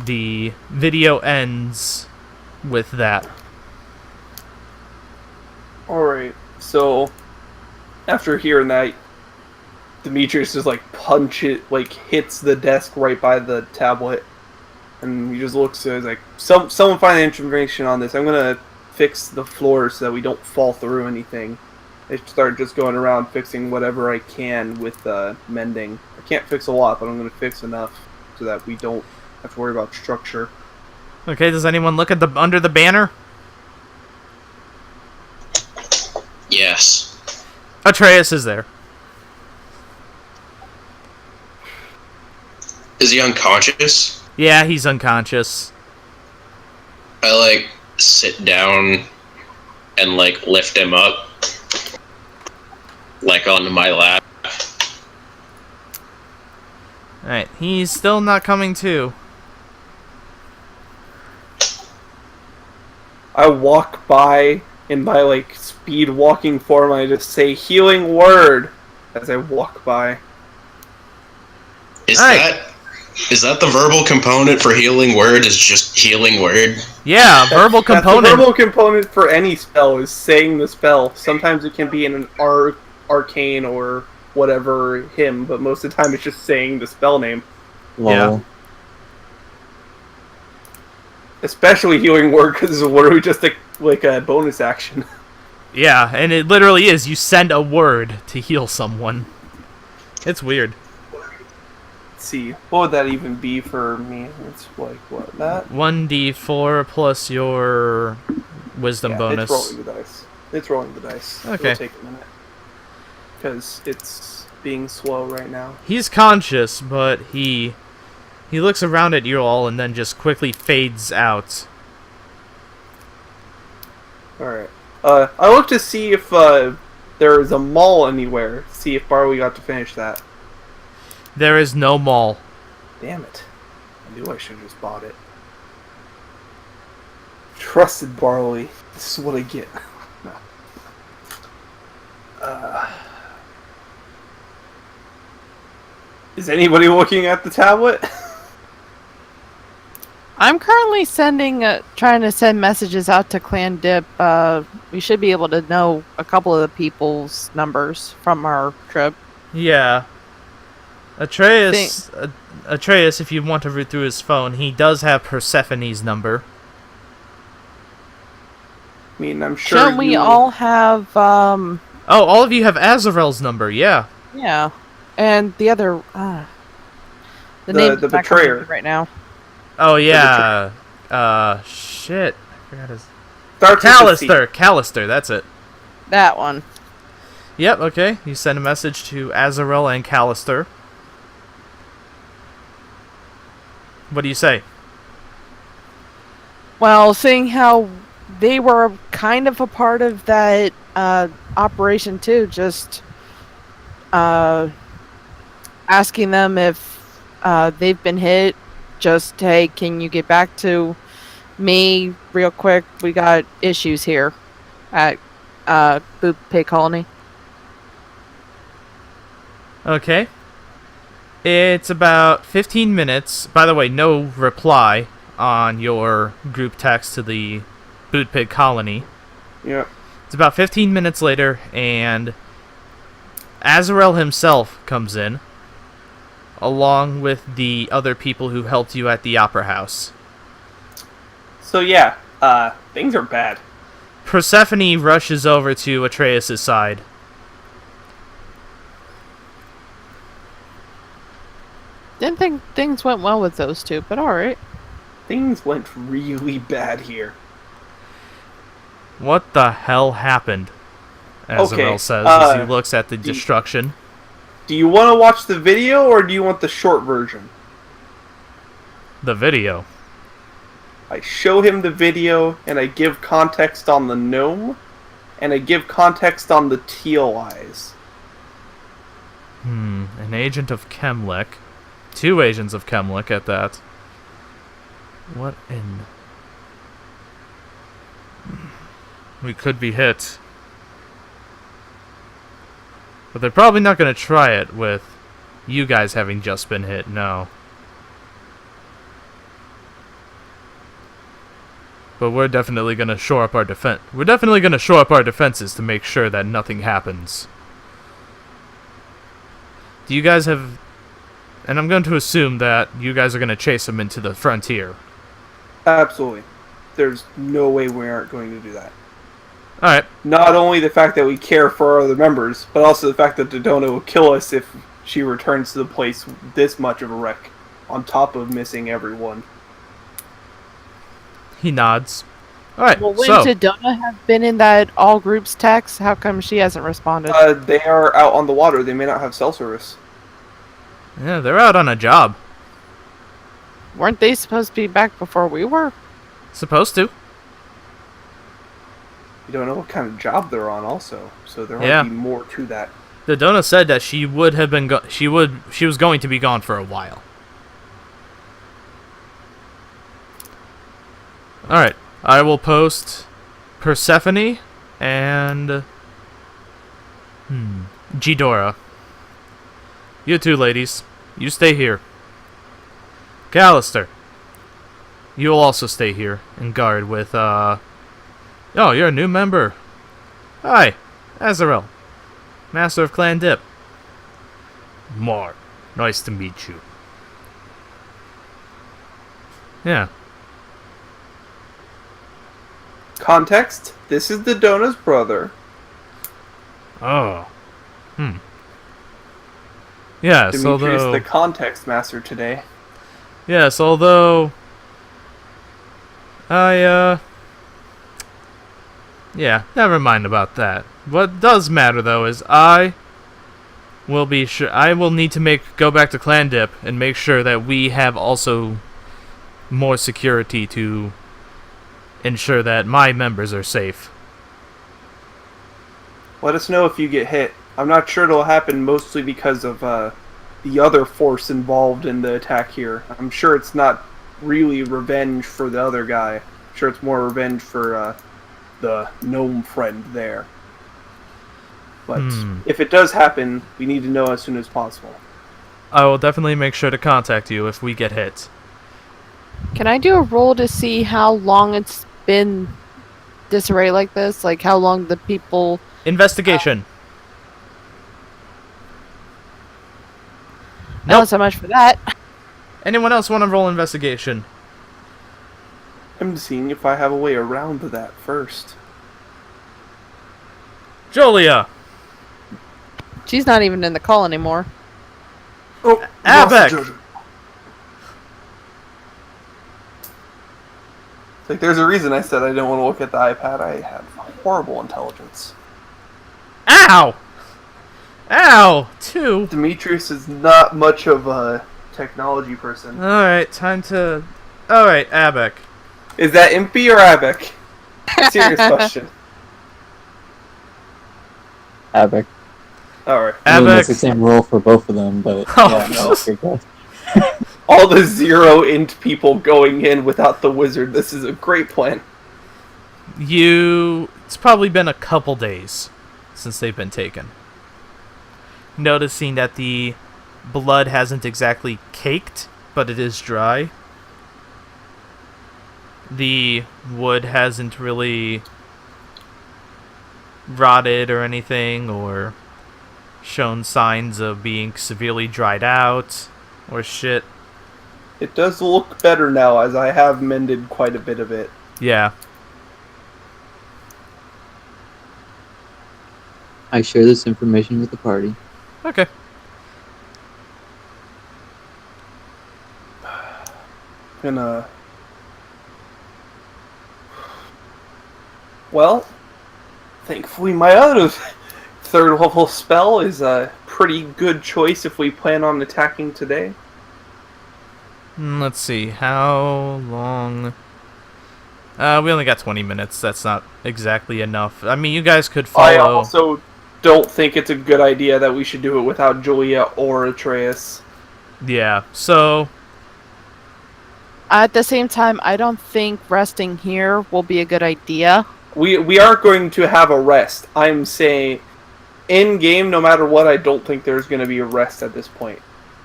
the video ends with that. Alright, so after hearing that, Demetrius just hits the desk right by the tablet, and he just looks at it like, someone find the information on this. I'm gonna fix the floor so that we don't fall through anything. I start just going around fixing whatever I can with mending. I can't fix a lot, but I'm gonna fix enough so that we don't have to worry about structure. Okay, does anyone look at under the banner? Yes. Atreus is there. Is he unconscious? Yeah, he's unconscious. I sit down and lift him up onto my lap. Alright, he's still not coming to. I walk by in my speed walking form. I just say healing word as I walk by. Is that the verbal component for healing word? Is just healing word? Yeah, verbal component. That's the verbal component for any spell is saying the spell. Sometimes it can be in an arcane or whatever hymn, but most of the time it's just saying the spell name. Yeah. Especially healing word, because it's literally just a bonus action. Yeah, and it literally is. You send a word to heal someone. It's weird. Let's see, what would that even be for me? It's that? 1d4 plus your wisdom bonus. It's rolling the dice. Okay. It'll take a minute. Because it's being slow right now. He's conscious, but he looks around at you all and then just quickly fades out. Alright. I look to see if there is a mall anywhere. See if Barley got to finish that. There is no mall. Damn it. I knew I should have just bought it. Trusted Barley. This is what I get. Is anybody looking at the tablet? I'm currently trying to send messages out to Clan Dip. We should be able to know a couple of the people's numbers from our trip. Yeah. Atreus, if you want to root through his phone, he does have Persephone's number. I mean, I'm sure. Shouldn't we all have? Oh, all of you have Azarel's number. Yeah. Yeah, and the other. The name the betrayer right now. Oh yeah. Shit. I forgot his. Starts with a C. Callister. That's it. That one. Yep. Okay. You send a message to Azarel and Callister. What do you say? Well, seeing how they were kind of a part of that operation too, just asking them if they've been hit. Just, hey, can you get back to me real quick? We got issues here at Boot Pig Colony. Okay. It's about 15 minutes. By the way, no reply on your group text to the Boot Pig Colony. Yep. It's about 15 minutes later, and Azarel himself comes in, along with the other people who helped you at the Opera House. So yeah, things are bad. Persephone rushes over to Atreus' side. Didn't think things went well with those two, but alright. Things went really bad here. What the hell happened? Azarel says as he looks at the destruction. Do you want to watch the video, or do you want the short version? The video. I show him the video, and I give context on the gnome, and I give context on the teal eyes. An agent of Chemlick. 2 agents of Chemlick at that. What in... We could be hit. But they're probably not going to try it with you guys having just been hit, no. But we're definitely going to shore up our defense. We're definitely going to shore up our defenses to make sure that nothing happens. Do you guys have... And I'm going to assume that you guys are going to chase them into the frontier. Absolutely. There's no way we aren't going to do that. Alright. Not only the fact that we care for our other members, but also the fact that Dodona will kill us if she returns to the place this much of a wreck, on top of missing everyone. He nods. Alright, well, wouldn't Dodona have been in that all groups text? How come she hasn't responded? They are out on the water. They may not have cell service. Yeah, they're out on a job. Weren't they supposed to be back before we were? Supposed to. You don't know what kind of job they're on, also, so there might be more to that. Dodona said that she would have been she was going to be gone for a while. All right, I will post Persephone and Ghidorah. You two ladies, you stay here. Callister, you'll also stay here and guard with Oh, you're a new member. Hi, Azarel, Master of Clan Dip. Mar, nice to meet you. Yeah. Context, this is Dodona's brother. Oh. Yes, Demetrius, the context master today. Yes, although... Yeah, never mind about that. What does matter, though, is I will need to go back to Clan Dip and make sure that we have also more security to ensure that my members are safe. Let us know if you get hit. I'm not sure it'll happen mostly because of the other force involved in the attack here. I'm sure it's not really revenge for the other guy. I'm sure it's more revenge for the gnome friend there. But if it does happen, we need to know as soon as possible. I will definitely make sure to contact you if we get hit. Can I do a roll to see how long it's been disarray like this? Like how long the people... Investigation. Not Nope. so much for that. Anyone else want to roll investigation? I'm seeing if I have a way around that first. Jolia. She's not even in the call anymore. Oh, Abeck. It's like there's a reason I said I didn't want to look at the iPad. I have horrible intelligence. Ow! Ow! 2. Demetrius is not much of a technology person. Alright, time to... Alright, Abeck. Is that Impy or Abeck? Serious question. Abeck. Alright. I mean, it's the Abeck. same rule for both of them, but Oh. yeah, no, good guess. All the 0 int people going in without the wizard. This is a great plan. It's probably been a couple days since they've been taken. Noticing that the blood hasn't exactly caked, but it is dry. The wood hasn't really rotted or anything, or shown signs of being severely dried out, or shit. It does look better now, as I have mended quite a bit of it. Yeah. I share this information with the party. Okay. And, well, thankfully my other third level spell is a pretty good choice if we plan on attacking today. Let's see, how long... we only got 20 minutes, that's not exactly enough. I mean, you guys could follow... I also don't think it's a good idea that we should do it without Julia or Atreus. Yeah, so... At the same time, I don't think resting here will be a good idea. We aren't going to have a rest. I'm saying, in-game, no matter what, I don't think there's going to be a rest at this point.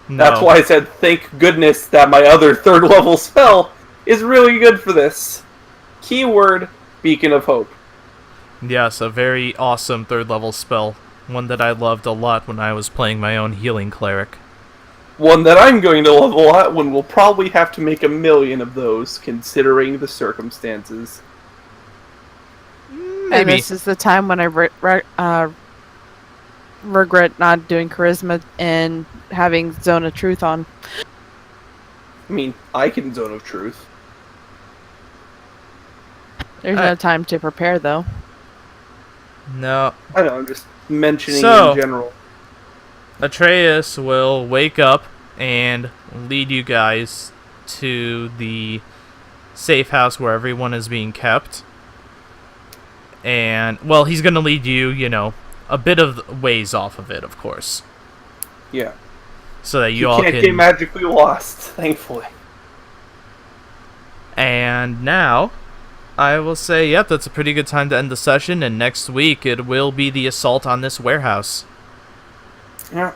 No. That's why I said, thank goodness that my other third level spell is really good for this. Keyword, Beacon of Hope. Yes, a very awesome third level spell. One that I loved a lot when I was playing my own healing cleric. One that I'm going to love a lot when we'll probably have to make 1,000,000 of those, considering the circumstances. And Maybe. this is the time when I regret not doing charisma and having Zone of Truth on. I mean, I can Zone of Truth. There's no time to prepare, though. No. I know, I'm just mentioning So- in general. Atreus will wake up and lead you guys to the safe house where everyone is being kept. And, well, he's going to lead you, you know, a bit of ways off of it, of course. Yeah. So that you You all can't can... get magically lost, thankfully. And now, I will say, yep, that's a pretty good time to end the session, and next week it will be the assault on this warehouse. Yeah.